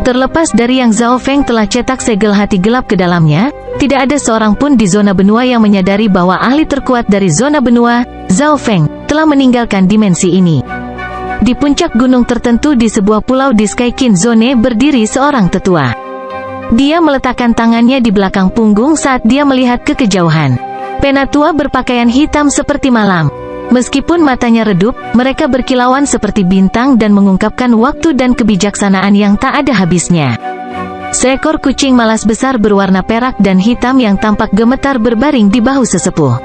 Terlepas dari yang Zhao Feng telah cetak segel hati gelap ke dalamnya, tidak ada seorang pun di zona benua yang menyadari bahwa ahli terkuat dari zona benua, Zhao Feng, telah meninggalkan dimensi ini. Di puncak gunung tertentu di sebuah pulau di Sky Qin Zone berdiri seorang tetua. Dia meletakkan tangannya di belakang punggung saat dia melihat ke kejauhan. Penatua berpakaian hitam seperti malam. Meskipun matanya redup, mereka berkilauan seperti bintang dan mengungkapkan waktu dan kebijaksanaan yang tak ada habisnya. Seekor kucing malas besar berwarna perak dan hitam yang tampak gemetar berbaring di bahu sesepuh.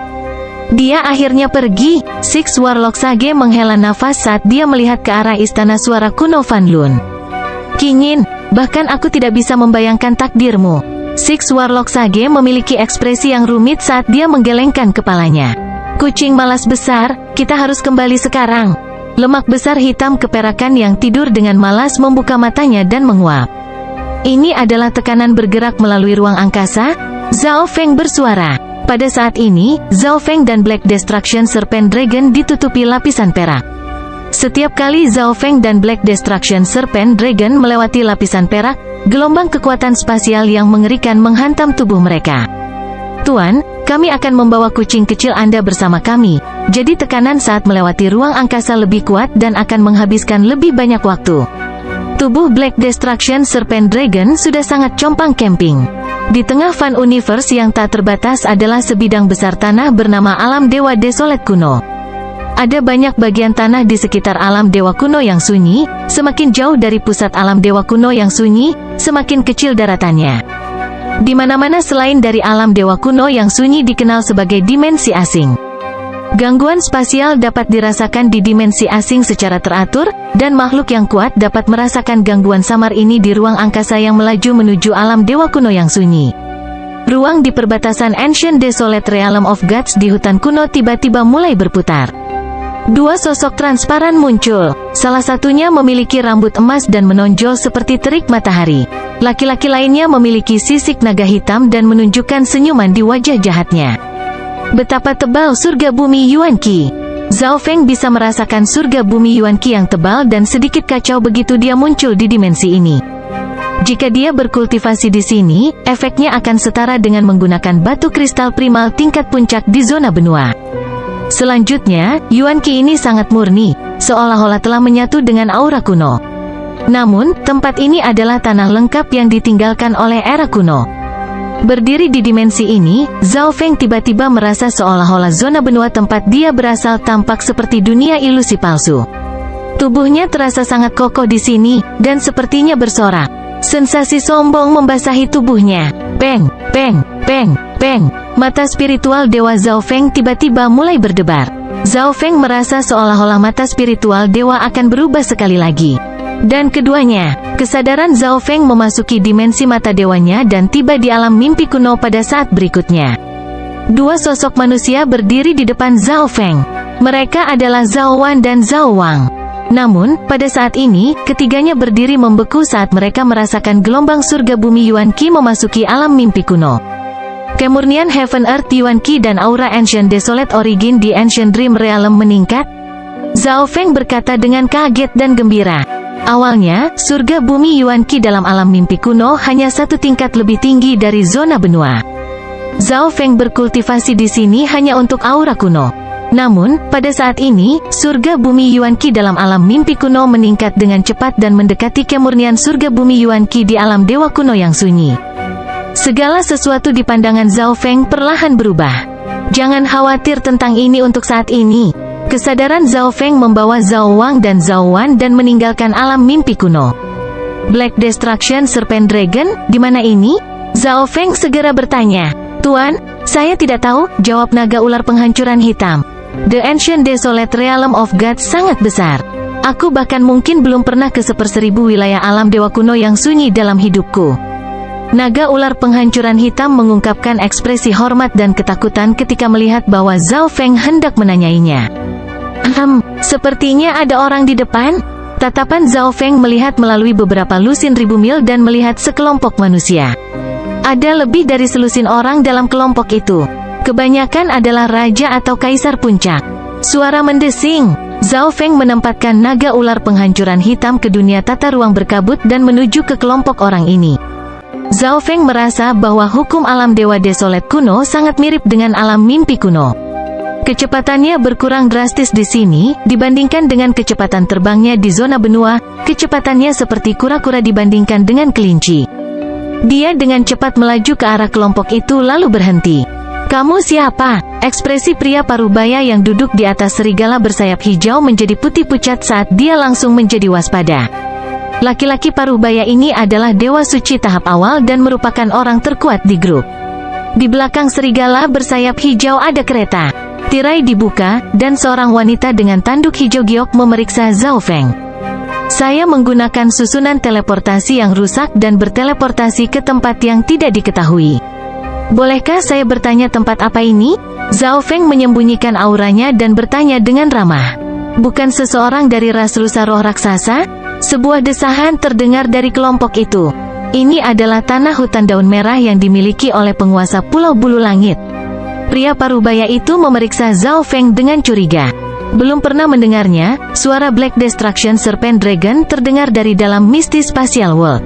Dia akhirnya pergi. Six Warlock Sage menghela nafas saat dia melihat ke arah Istana Suara Kuno Fanlun. Qingyin, bahkan aku tidak bisa membayangkan takdirmu. Six Warlock Sage memiliki ekspresi yang rumit saat dia menggelengkan kepalanya. Kucing malas besar, kita harus kembali sekarang. Lemak besar hitam keperakan yang tidur dengan malas membuka matanya dan menguap. Ini adalah tekanan bergerak melalui ruang angkasa, Zhao Feng bersuara. Pada saat ini, Zhao Feng dan Black Destruction Serpent Dragon ditutupi lapisan perak. Setiap kali Zhao Feng dan Black Destruction Serpent Dragon melewati lapisan perak, gelombang kekuatan spasial yang mengerikan menghantam tubuh mereka. Tuan, kami akan membawa kucing kecil Anda bersama kami, jadi tekanan saat melewati ruang angkasa lebih kuat dan akan menghabiskan lebih banyak waktu. Tubuh Black Destruction Serpent Dragon sudah sangat compang camping. Di tengah Fun Universe yang tak terbatas adalah sebidang besar tanah bernama Alam Dewa Desolate Kuno. Ada banyak bagian tanah di sekitar Alam Dewa Kuno yang sunyi, semakin jauh dari pusat Alam Dewa Kuno yang sunyi, semakin kecil daratannya. Di mana-mana selain dari Alam Dewa Kuno yang sunyi dikenal sebagai dimensi asing. Gangguan spasial dapat dirasakan di dimensi asing secara teratur, dan makhluk yang kuat dapat merasakan gangguan samar ini di ruang angkasa yang melaju menuju Alam Dewa Kuno yang sunyi. Ruang di perbatasan Ancient Desolate Realm of Gods di hutan kuno tiba-tiba mulai berputar. Dua sosok transparan muncul, salah satunya memiliki rambut emas dan menonjol seperti terik matahari. Laki-laki lainnya memiliki sisik naga hitam dan menunjukkan senyuman di wajah jahatnya. Betapa tebal surga bumi Yuan Qi. Zhao Feng bisa merasakan surga bumi Yuan Qi yang tebal dan sedikit kacau begitu dia muncul di dimensi ini. Jika dia berkultivasi di sini, efeknya akan setara dengan menggunakan batu kristal primal tingkat puncak di zona benua. Selanjutnya, Yuan Qi ini sangat murni, seolah-olah telah menyatu dengan aura kuno. Namun, tempat ini adalah tanah lengkap yang ditinggalkan oleh era kuno. Berdiri di dimensi ini, Zhao Feng tiba-tiba merasa seolah-olah zona benua tempat dia berasal tampak seperti dunia ilusi palsu. Tubuhnya terasa sangat kokoh di sini, dan sepertinya bersorak. Sensasi sombong membasahi tubuhnya. Peng, peng, peng, peng. Mata spiritual Dewa Zhao Feng tiba-tiba mulai berdebar. Zhao Feng merasa seolah-olah mata spiritual dewa akan berubah sekali lagi. Dan keduanya, kesadaran Zhao Feng memasuki dimensi mata dewanya dan tiba di alam mimpi kuno pada saat berikutnya. Dua sosok manusia berdiri di depan Zhao Feng. Mereka adalah Zhao Wan dan Zhao Wang. Namun, pada saat ini, ketiganya berdiri membeku saat mereka merasakan gelombang surga bumi Yuan Qi memasuki alam mimpi kuno. Kemurnian Heaven Earth Yuan Qi dan aura Ancient Desolate Origin di Ancient Dream Realm meningkat. Zhao Feng berkata dengan kaget dan gembira. Awalnya, surga bumi Yuan Qi dalam alam mimpi kuno hanya satu tingkat lebih tinggi dari zona benua. Zhao Feng berkultivasi di sini hanya untuk aura kuno. Namun, pada saat ini, surga bumi Yuan Qi dalam alam mimpi kuno meningkat dengan cepat dan mendekati kemurnian surga bumi Yuan Qi di alam dewa kuno yang sunyi. Segala sesuatu di pandangan Zhao Feng perlahan berubah. Jangan khawatir tentang ini untuk saat ini. Kesadaran Zhao Feng membawa Zhao Wang dan Zhao Wan dan meninggalkan alam mimpi kuno. Black Destruction Serpent Dragon, di mana ini? Zhao Feng segera bertanya. Tuan, saya tidak tahu, jawab naga ular penghancuran hitam. The Ancient Desolate Realm of God sangat besar. Aku bahkan mungkin belum pernah ke 1/1000 wilayah alam dewa kuno yang sunyi dalam hidupku. Naga ular penghancuran hitam mengungkapkan ekspresi hormat dan ketakutan ketika melihat bahwa Zhao Feng hendak menanyainya. Sepertinya ada orang di depan. Tatapan Zhao Feng melihat melalui beberapa lusin ribu mil dan melihat sekelompok manusia. Ada lebih dari selusin orang dalam kelompok itu. Kebanyakan adalah raja atau kaisar puncak. Suara mendesing. Zhao Feng menempatkan naga ular penghancuran hitam ke dunia tata ruang berkabut dan menuju ke kelompok orang ini. Zhao Feng merasa bahwa hukum alam dewa desolate kuno sangat mirip dengan alam mimpi kuno. Kecepatannya berkurang drastis di sini, dibandingkan dengan kecepatan terbangnya di zona benua. Kecepatannya seperti kura-kura dibandingkan dengan kelinci. Dia dengan cepat melaju ke arah kelompok itu lalu berhenti. Kamu siapa? Ekspresi pria parubaya yang duduk di atas serigala bersayap hijau menjadi putih pucat saat dia langsung menjadi waspada. Laki-laki parubaya ini adalah Dewa Suci tahap awal dan merupakan orang terkuat di grup. Di belakang serigala bersayap hijau ada kereta. Tirai dibuka, dan seorang wanita dengan tanduk hijau giok memeriksa Zhao Feng. Saya menggunakan susunan teleportasi yang rusak dan berteleportasi ke tempat yang tidak diketahui. Bolehkah saya bertanya tempat apa ini? Zhao Feng menyembunyikan auranya dan bertanya dengan ramah. Bukan seseorang dari ras rusa roh raksasa? Sebuah desahan terdengar dari kelompok itu. Ini adalah tanah hutan daun merah yang dimiliki oleh penguasa Pulau Bulu Langit. Pria parubaya itu memeriksa Zhao Feng dengan curiga. Belum pernah mendengarnya, suara Black Destruction Serpent Dragon terdengar dari dalam Misty Spatial World.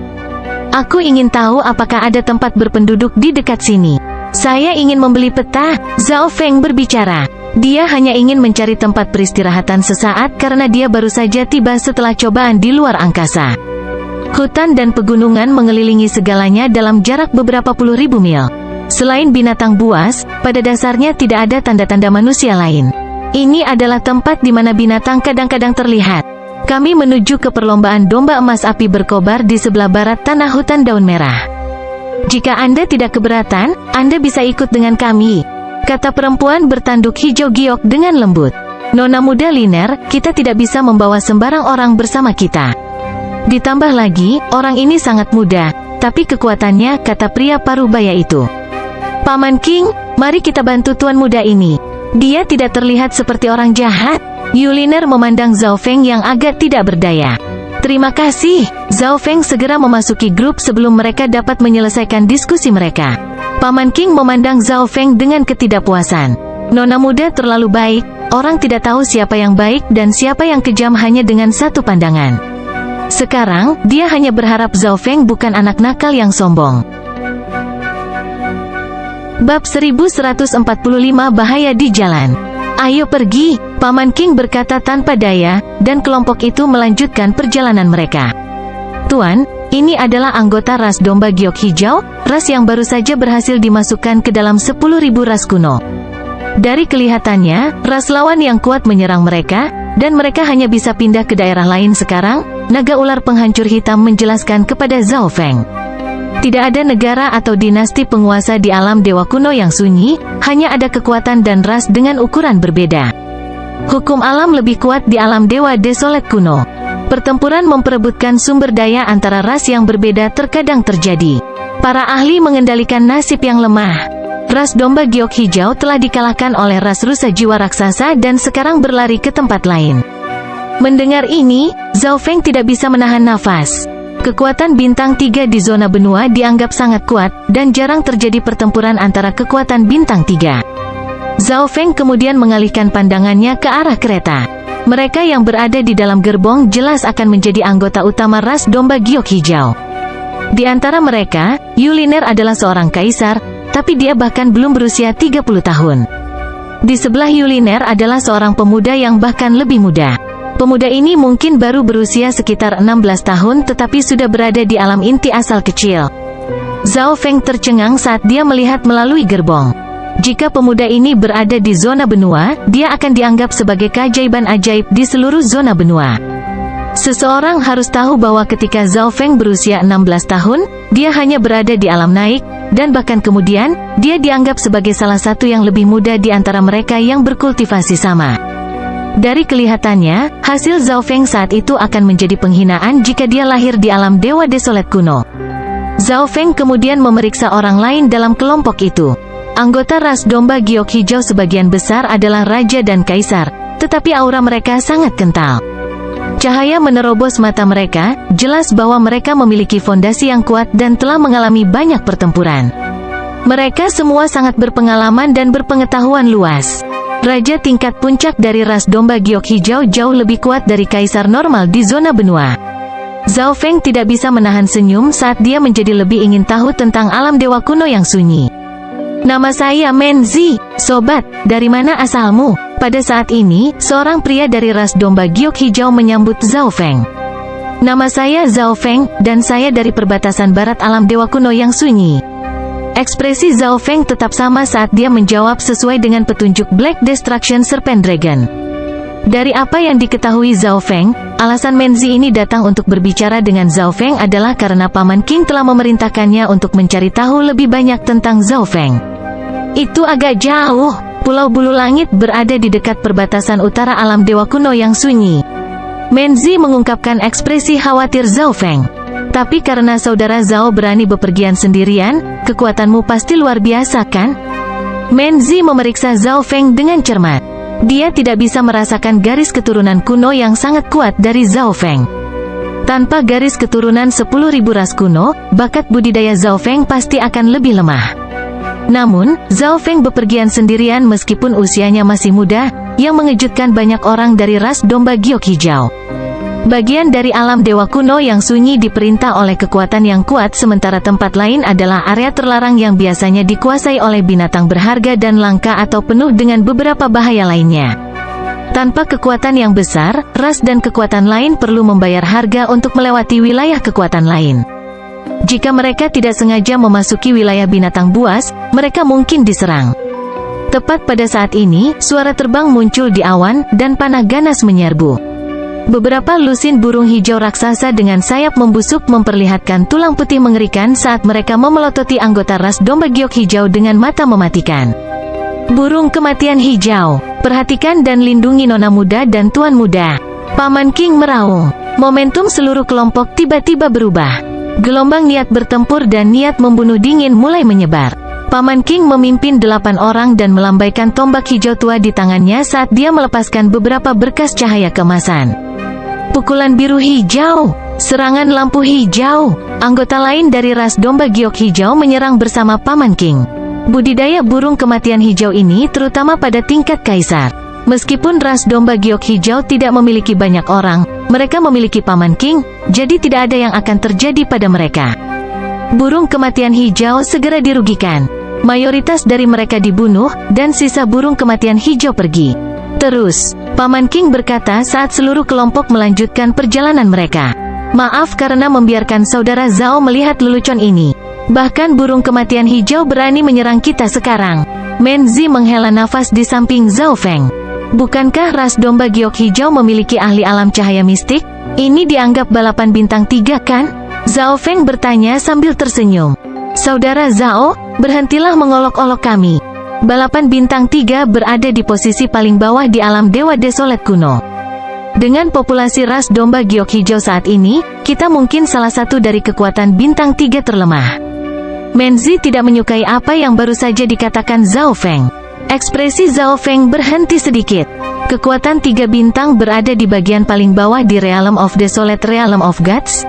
Aku ingin tahu apakah ada tempat berpenduduk di dekat sini. Saya ingin membeli peta, Zhao Feng berbicara. Dia hanya ingin mencari tempat peristirahatan sesaat karena dia baru saja tiba setelah cobaan di luar angkasa. Hutan dan pegunungan mengelilingi segalanya dalam jarak beberapa puluh ribu mil. Selain binatang buas, pada dasarnya tidak ada tanda-tanda manusia lain. Ini adalah tempat di mana binatang kadang-kadang terlihat. Kami menuju ke perlombaan domba emas api berkobar di sebelah barat tanah hutan daun merah. Jika Anda tidak keberatan, Anda bisa ikut dengan kami, kata perempuan bertanduk hijau giok dengan lembut. Nona muda Liner, kita tidak bisa membawa sembarang orang bersama kita. Ditambah lagi, orang ini sangat muda, tapi kekuatannya, kata pria parubaya itu. Paman King, mari kita bantu tuan muda ini. Dia tidak terlihat seperti orang jahat. Yuliner memandang Zhao Feng yang agak tidak berdaya. Terima kasih. Zhao Feng segera memasuki grup sebelum mereka dapat menyelesaikan diskusi mereka. Paman King memandang Zhao Feng dengan ketidakpuasan. Nona muda terlalu baik, orang tidak tahu siapa yang baik dan siapa yang kejam hanya dengan satu pandangan. Sekarang, dia hanya berharap Zhao Feng bukan anak nakal yang sombong. Bab 1145 Bahaya di Jalan. Ayo pergi, Paman King berkata tanpa daya, dan kelompok itu melanjutkan perjalanan mereka. Tuan, ini adalah anggota ras domba giok hijau, ras yang baru saja berhasil dimasukkan ke dalam 10.000 ras kuno. Dari kelihatannya, ras lawan yang kuat menyerang mereka, dan mereka hanya bisa pindah ke daerah lain sekarang, naga ular penghancur hitam menjelaskan kepada Zhao Feng. Tidak ada negara atau dinasti penguasa di alam dewa kuno yang sunyi, hanya ada kekuatan dan ras dengan ukuran berbeda. Hukum alam lebih kuat di alam dewa desolet kuno. Pertempuran memperebutkan sumber daya antara ras yang berbeda terkadang terjadi. Para ahli mengendalikan nasib yang lemah. Ras domba giok hijau telah dikalahkan oleh ras rusa jiwa raksasa dan sekarang berlari ke tempat lain. Mendengar ini, Zhao Feng tidak bisa menahan nafas. Kekuatan bintang 3 di zona benua dianggap sangat kuat, dan jarang terjadi pertempuran antara kekuatan bintang 3. Zhao Feng kemudian mengalihkan pandangannya ke arah kereta. Mereka yang berada di dalam gerbong jelas akan menjadi anggota utama ras domba giok hijau. Di antara mereka, Yuliner adalah seorang kaisar, tapi dia bahkan belum berusia 30 tahun. Di sebelah Yuliner adalah seorang pemuda yang bahkan lebih muda. Pemuda ini mungkin baru berusia sekitar 16 tahun tetapi sudah berada di alam inti asal kecil. Zhao Feng tercengang saat dia melihat melalui gerbong. Jika pemuda ini berada di zona benua, dia akan dianggap sebagai keajaiban ajaib di seluruh zona benua. Seseorang harus tahu bahwa ketika Zhao Feng berusia 16 tahun, dia hanya berada di alam naik, dan bahkan kemudian, dia dianggap sebagai salah satu yang lebih muda di antara mereka yang berkultivasi sama. Dari kelihatannya, hasil Zhao Feng saat itu akan menjadi penghinaan jika dia lahir di alam dewa desolet kuno. Zhao Feng kemudian memeriksa orang lain dalam kelompok itu. Anggota ras domba giok hijau sebagian besar adalah raja dan kaisar, tetapi aura mereka sangat kental. Cahaya menerobos mata mereka, jelas bahwa mereka memiliki fondasi yang kuat dan telah mengalami banyak pertempuran. Mereka semua sangat berpengalaman dan berpengetahuan luas. Raja tingkat puncak dari ras domba giok hijau jauh lebih kuat dari kaisar normal di zona benua. Zhao Feng tidak bisa menahan senyum saat dia menjadi lebih ingin tahu tentang alam dewa kuno yang sunyi. Nama saya Menzi, sobat, dari mana asalmu? Pada saat ini, seorang pria dari ras domba giok hijau menyambut Zhao Feng. Nama saya Zhao Feng, dan saya dari perbatasan barat alam dewa kuno yang sunyi. Ekspresi Zhao Feng tetap sama saat dia menjawab sesuai dengan petunjuk Black Destruction Serpent Dragon. Dari apa yang diketahui Zhao Feng, alasan Menzi ini datang untuk berbicara dengan Zhao Feng adalah karena Paman King telah memerintahkannya untuk mencari tahu lebih banyak tentang Zhao Feng. Itu agak jauh. Pulau Bulu Langit berada di dekat perbatasan utara alam dewa kuno yang sunyi. Menzi mengungkapkan ekspresi khawatir Zhao Feng. Tapi karena saudara Zhao berani bepergian sendirian, kekuatanmu pasti luar biasa kan? Menzi memeriksa Zhao Feng dengan cermat. Dia tidak bisa merasakan garis keturunan kuno yang sangat kuat dari Zhao Feng. Tanpa garis keturunan 10.000 ras kuno, bakat budidaya Zhao Feng pasti akan lebih lemah. Namun, Zhao Feng bepergian sendirian meskipun usianya masih muda, yang mengejutkan banyak orang dari ras domba giok hijau. Bagian dari alam dewa kuno yang sunyi diperintah oleh kekuatan yang kuat, sementara tempat lain adalah area terlarang yang biasanya dikuasai oleh binatang berharga dan langka atau penuh dengan beberapa bahaya lainnya. Tanpa kekuatan yang besar, ras dan kekuatan lain perlu membayar harga untuk melewati wilayah kekuatan lain. Jika mereka tidak sengaja memasuki wilayah binatang buas, mereka mungkin diserang. Tepat pada saat ini, suara terbang muncul di awan, dan panah ganas menyerbu. Beberapa lusin burung hijau raksasa dengan sayap membusuk memperlihatkan tulang putih mengerikan saat mereka memelototi anggota ras domba giok hijau dengan mata mematikan. Burung kematian hijau, perhatikan dan lindungi nona muda dan tuan muda. Paman King meraung. Momentum seluruh kelompok tiba-tiba berubah. Gelombang niat bertempur dan niat membunuh dingin mulai menyebar. Paman King memimpin 8 orang dan melambaikan tombak hijau tua di tangannya saat dia melepaskan beberapa berkas cahaya keemasan. Pukulan biru hijau, serangan lampu hijau. Anggota lain dari ras domba giok hijau menyerang bersama Paman King. Budidaya burung kematian hijau ini terutama pada tingkat kaisar. Meskipun ras domba giok hijau tidak memiliki banyak orang, mereka memiliki Paman King, jadi tidak ada yang akan terjadi pada mereka. Burung kematian hijau segera dirugikan. Mayoritas dari mereka dibunuh, dan sisa burung kematian hijau pergi. Terus, Paman King berkata saat seluruh kelompok melanjutkan perjalanan mereka. Maaf karena membiarkan saudara Zhao melihat lelucon ini. Bahkan burung kematian hijau berani menyerang kita sekarang. Menzi menghela nafas di samping Zhao Feng. Bukankah ras domba giok hijau memiliki ahli alam cahaya mistik? Ini dianggap balapan bintang 3 kan? Zhao Feng bertanya sambil tersenyum. Saudara Zhao, berhentilah mengolok-olok kami. Balapan bintang 3 berada di posisi paling bawah di alam dewa desolet kuno. Dengan populasi ras domba giok hijau saat ini, kita mungkin salah satu dari kekuatan bintang 3 terlemah. Menzi tidak menyukai apa yang baru saja dikatakan Zhao Feng. Ekspresi Zhao Feng berhenti sedikit. Kekuatan 3 bintang berada di bagian paling bawah di Realm of Desolate Realm of Gods.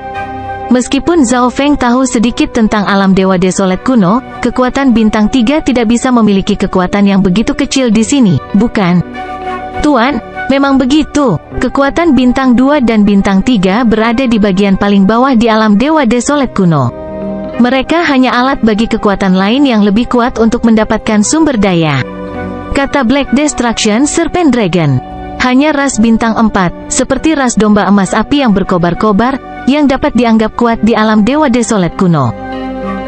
Meskipun Zhao Feng tahu sedikit tentang alam dewa desolet kuno, kekuatan bintang 3 tidak bisa memiliki kekuatan yang begitu kecil di sini, bukan? Tuan, memang begitu. Kekuatan bintang 2 dan bintang 3 berada di bagian paling bawah di alam dewa desolet kuno. Mereka hanya alat bagi kekuatan lain yang lebih kuat untuk mendapatkan sumber daya. Kata Black Destruction Serpent Dragon. Hanya ras bintang 4, seperti ras domba emas api yang berkobar-kobar, yang dapat dianggap kuat di alam dewa desolet kuno.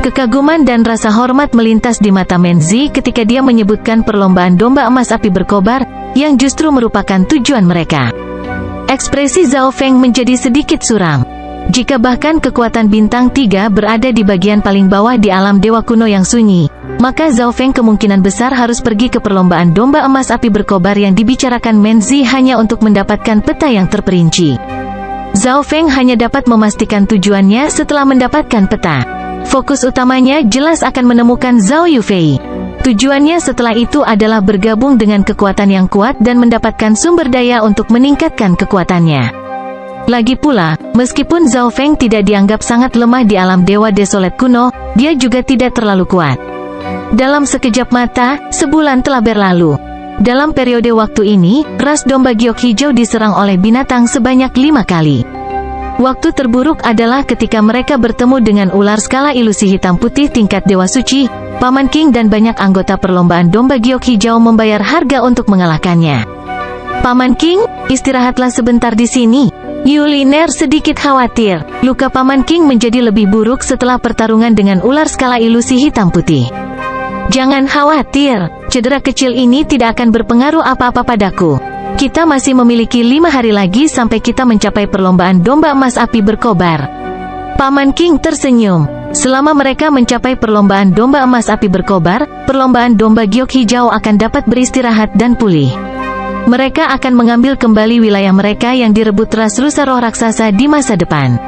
Kekaguman dan rasa hormat melintas di mata Menzi ketika dia menyebutkan perlombaan domba emas api berkobar, yang justru merupakan tujuan mereka. Ekspresi Zhao Feng menjadi sedikit suram. Jika bahkan kekuatan bintang 3 berada di bagian paling bawah di alam dewa kuno yang sunyi, maka Zhao Feng kemungkinan besar harus pergi ke perlombaan domba emas api berkobar yang dibicarakan Menzi hanya untuk mendapatkan peta yang terperinci. Zhao Feng hanya dapat memastikan tujuannya setelah mendapatkan peta. Fokus utamanya jelas akan menemukan Zhao Yufei. Tujuannya setelah itu adalah bergabung dengan kekuatan yang kuat dan mendapatkan sumber daya untuk meningkatkan kekuatannya. Lagi pula, meskipun Zhao Feng tidak dianggap sangat lemah di alam dewa desolet kuno, dia juga tidak terlalu kuat. Dalam sekejap mata, sebulan telah berlalu. Dalam periode waktu ini, ras domba giok hijau diserang oleh binatang sebanyak 5 kali. Waktu terburuk adalah ketika mereka bertemu dengan ular skala ilusi hitam putih tingkat dewa suci. Paman King dan banyak anggota perlombaan domba giok hijau membayar harga untuk mengalahkannya. Paman King, istirahatlah sebentar di sini. Yuliner sedikit khawatir. Luka Paman King menjadi lebih buruk setelah pertarungan dengan ular skala ilusi hitam putih. Jangan khawatir, cedera kecil ini tidak akan berpengaruh apa-apa padaku. Kita masih memiliki 5 hari lagi sampai kita mencapai perlombaan domba emas api berkobar. Paman King tersenyum. Selama mereka mencapai perlombaan domba emas api berkobar, perlombaan domba giok hijau akan dapat beristirahat dan pulih. Mereka akan mengambil kembali wilayah mereka yang direbut ras rusa roh raksasa di masa depan.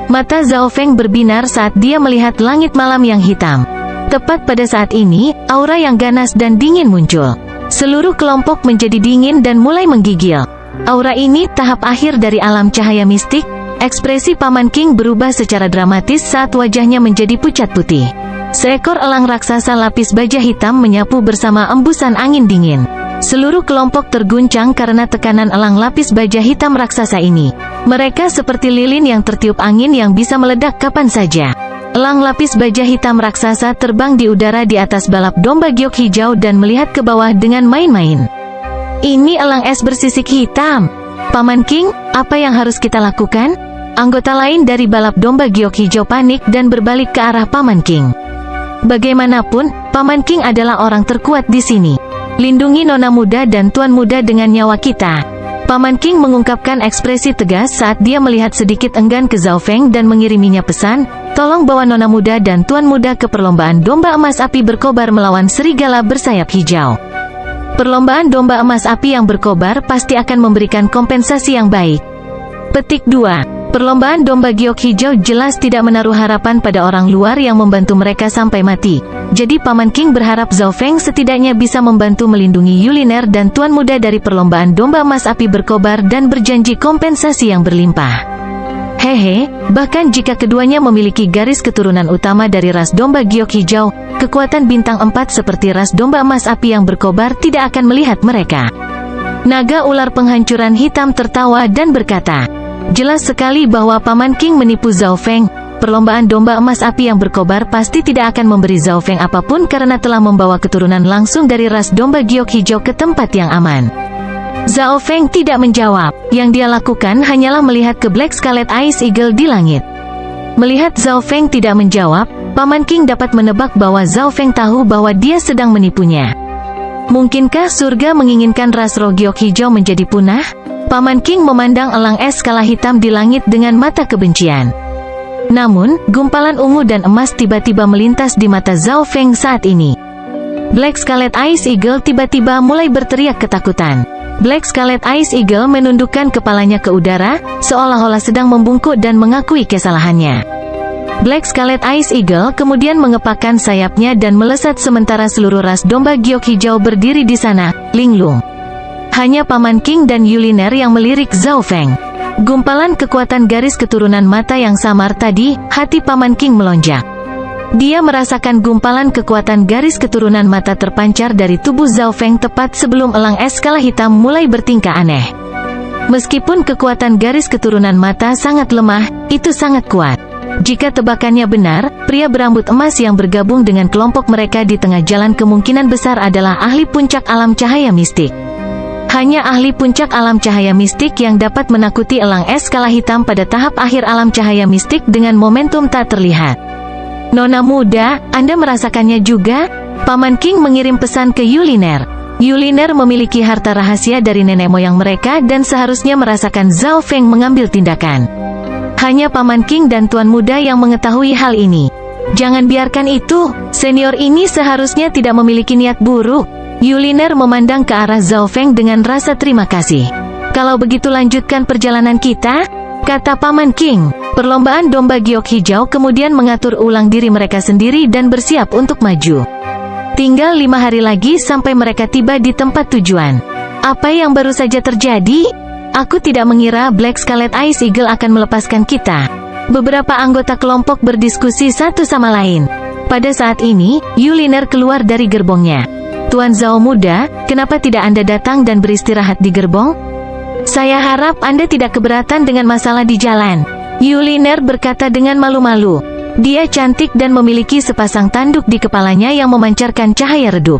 Mata Zhao Feng berbinar saat dia melihat langit malam yang hitam. Tepat pada saat ini, aura yang ganas dan dingin muncul. Seluruh kelompok menjadi dingin dan mulai menggigil. Aura ini tahap akhir dari alam cahaya mistik. Ekspresi Paman King berubah secara dramatis saat wajahnya menjadi pucat putih. Seekor elang raksasa lapis baja hitam menyapu bersama embusan angin dingin. Seluruh kelompok terguncang karena tekanan elang lapis baja hitam raksasa ini. Mereka seperti lilin yang tertiup angin yang bisa meledak kapan saja. Elang lapis baja hitam raksasa terbang di udara di atas balap domba giok hijau dan melihat ke bawah dengan main-main. Ini elang es bersisik hitam. Paman King, apa yang harus kita lakukan? Anggota lain dari balap domba giok hijau panik dan berbalik ke arah Paman King. Bagaimanapun, Paman King adalah orang terkuat di sini. Lindungi nona muda dan tuan muda dengan nyawa kita. Paman King mengungkapkan ekspresi tegas saat dia melihat sedikit enggan ke Zhao Feng dan mengiriminya pesan, tolong bawa nona muda dan tuan muda ke perlombaan domba emas api berkobar melawan serigala bersayap hijau. Perlombaan domba emas api yang berkobar pasti akan memberikan kompensasi yang baik. Petik 2. Perlombaan domba giok hijau jelas tidak menaruh harapan pada orang luar yang membantu mereka sampai mati. Jadi Paman King berharap Zhao Feng setidaknya bisa membantu melindungi Yuliner dan tuan muda dari perlombaan domba emas api berkobar dan berjanji kompensasi yang berlimpah. Hehe, bahkan jika keduanya memiliki garis keturunan utama dari ras domba giok hijau, kekuatan bintang 4 seperti ras domba emas api yang berkobar tidak akan melihat mereka. Naga ular penghancuran hitam tertawa dan berkata, jelas sekali bahwa Paman King menipu Zhao Feng. Perlombaan domba emas api yang berkobar pasti tidak akan memberi Zhao Feng apapun karena telah membawa keturunan langsung dari ras domba giok hijau ke tempat yang aman. Zhao Feng tidak menjawab. Yang dia lakukan hanyalah melihat ke Black Scarlet Ice Eagle di langit. Melihat Zhao Feng tidak menjawab, Paman King dapat menebak bahwa Zhao Feng tahu bahwa dia sedang menipunya. Mungkinkah surga menginginkan ras roh giok hijau menjadi punah? Paman King memandang elang es skala hitam di langit dengan mata kebencian. Namun, gumpalan ungu dan emas tiba-tiba melintas di mata Zhao Feng saat ini. Black Scarlet Ice Eagle tiba-tiba mulai berteriak ketakutan. Black Scarlet Ice Eagle menundukkan kepalanya ke udara, seolah-olah sedang membungkuk dan mengakui kesalahannya. Black Scarlet Ice Eagle kemudian mengepakkan sayapnya dan melesat sementara seluruh ras domba giok hijau berdiri di sana, linglung. Hanya Paman King dan Yuliner yang melirik Zhao Feng. Gumpalan kekuatan garis keturunan mata yang samar tadi, hati Paman King melonjak. Dia merasakan gumpalan kekuatan garis keturunan mata terpancar dari tubuh Zhao Feng tepat sebelum elang es skala hitam mulai bertingkah aneh. Meskipun kekuatan garis keturunan mata sangat lemah, itu sangat kuat. Jika tebakannya benar, pria berambut emas yang bergabung dengan kelompok mereka di tengah jalan kemungkinan besar adalah ahli puncak alam cahaya mistik. Hanya ahli puncak alam cahaya mistik yang dapat menakuti elang es skala hitam pada tahap akhir alam cahaya mistik dengan momentum tak terlihat. Nona muda, Anda merasakannya juga? Paman King mengirim pesan ke Yuliner. Yuliner memiliki harta rahasia dari nenek moyang mereka dan seharusnya merasakan Zhao Feng mengambil tindakan. Hanya Paman King dan Tuan Muda yang mengetahui hal ini. Jangan biarkan itu, senior ini seharusnya tidak memiliki niat buruk. Yuliner memandang ke arah Zhao Feng dengan rasa terima kasih. Kalau begitu lanjutkan perjalanan kita, kata Paman King. Perlombaan domba giok hijau kemudian mengatur ulang diri mereka sendiri dan bersiap untuk maju. Tinggal 5 hari lagi sampai mereka tiba di tempat tujuan. Apa yang baru saja terjadi? Aku tidak mengira Black Scarlet Ice Eagle akan melepaskan kita. Beberapa anggota kelompok berdiskusi satu sama lain. Pada saat ini, Yuliner keluar dari gerbongnya. Tuan Zhao muda, kenapa tidak Anda datang dan beristirahat di gerbong? Saya harap Anda tidak keberatan dengan masalah di jalan. Yuliner berkata dengan malu-malu. Dia cantik dan memiliki sepasang tanduk di kepalanya yang memancarkan cahaya redup.